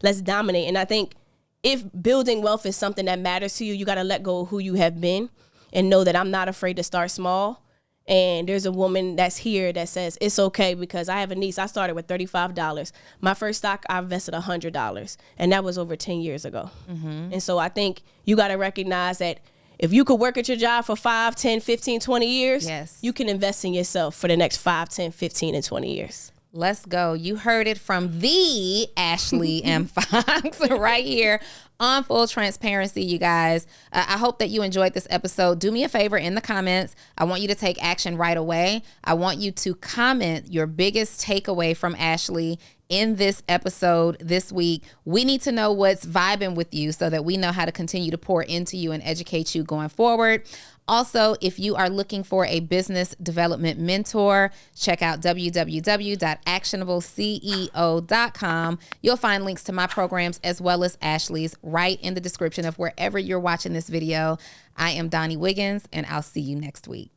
let's dominate. And I think if building wealth is something that matters to you, you got to let go of who you have been and know that I'm not afraid to start small. And there's a woman that's here that says it's okay, because I have a niece. I started with $35. My first stock, I invested $100. And that was over 10 years ago. And so I think you got to recognize that if you could work at your job for 5, 10, 15, 20 years, you can invest in yourself for the next 5, 10, 15, and 20 years. Let's go. You heard it from the Ashley M. Fox right here on Full Transparency, you guys. I hope that you enjoyed this episode. Do me a favor in the comments. I want you to take action right away. I want you to comment your biggest takeaway from Ashley in this episode this week. We need to know what's vibing with you so that we know how to continue to pour into you and educate you going forward. Also, if you are looking for a business development mentor, check out www.actionableceo.com. You'll find links to my programs as well as Ashley's right in the description of wherever you're watching this video. I am Donni Wiggins, and I'll see you next week.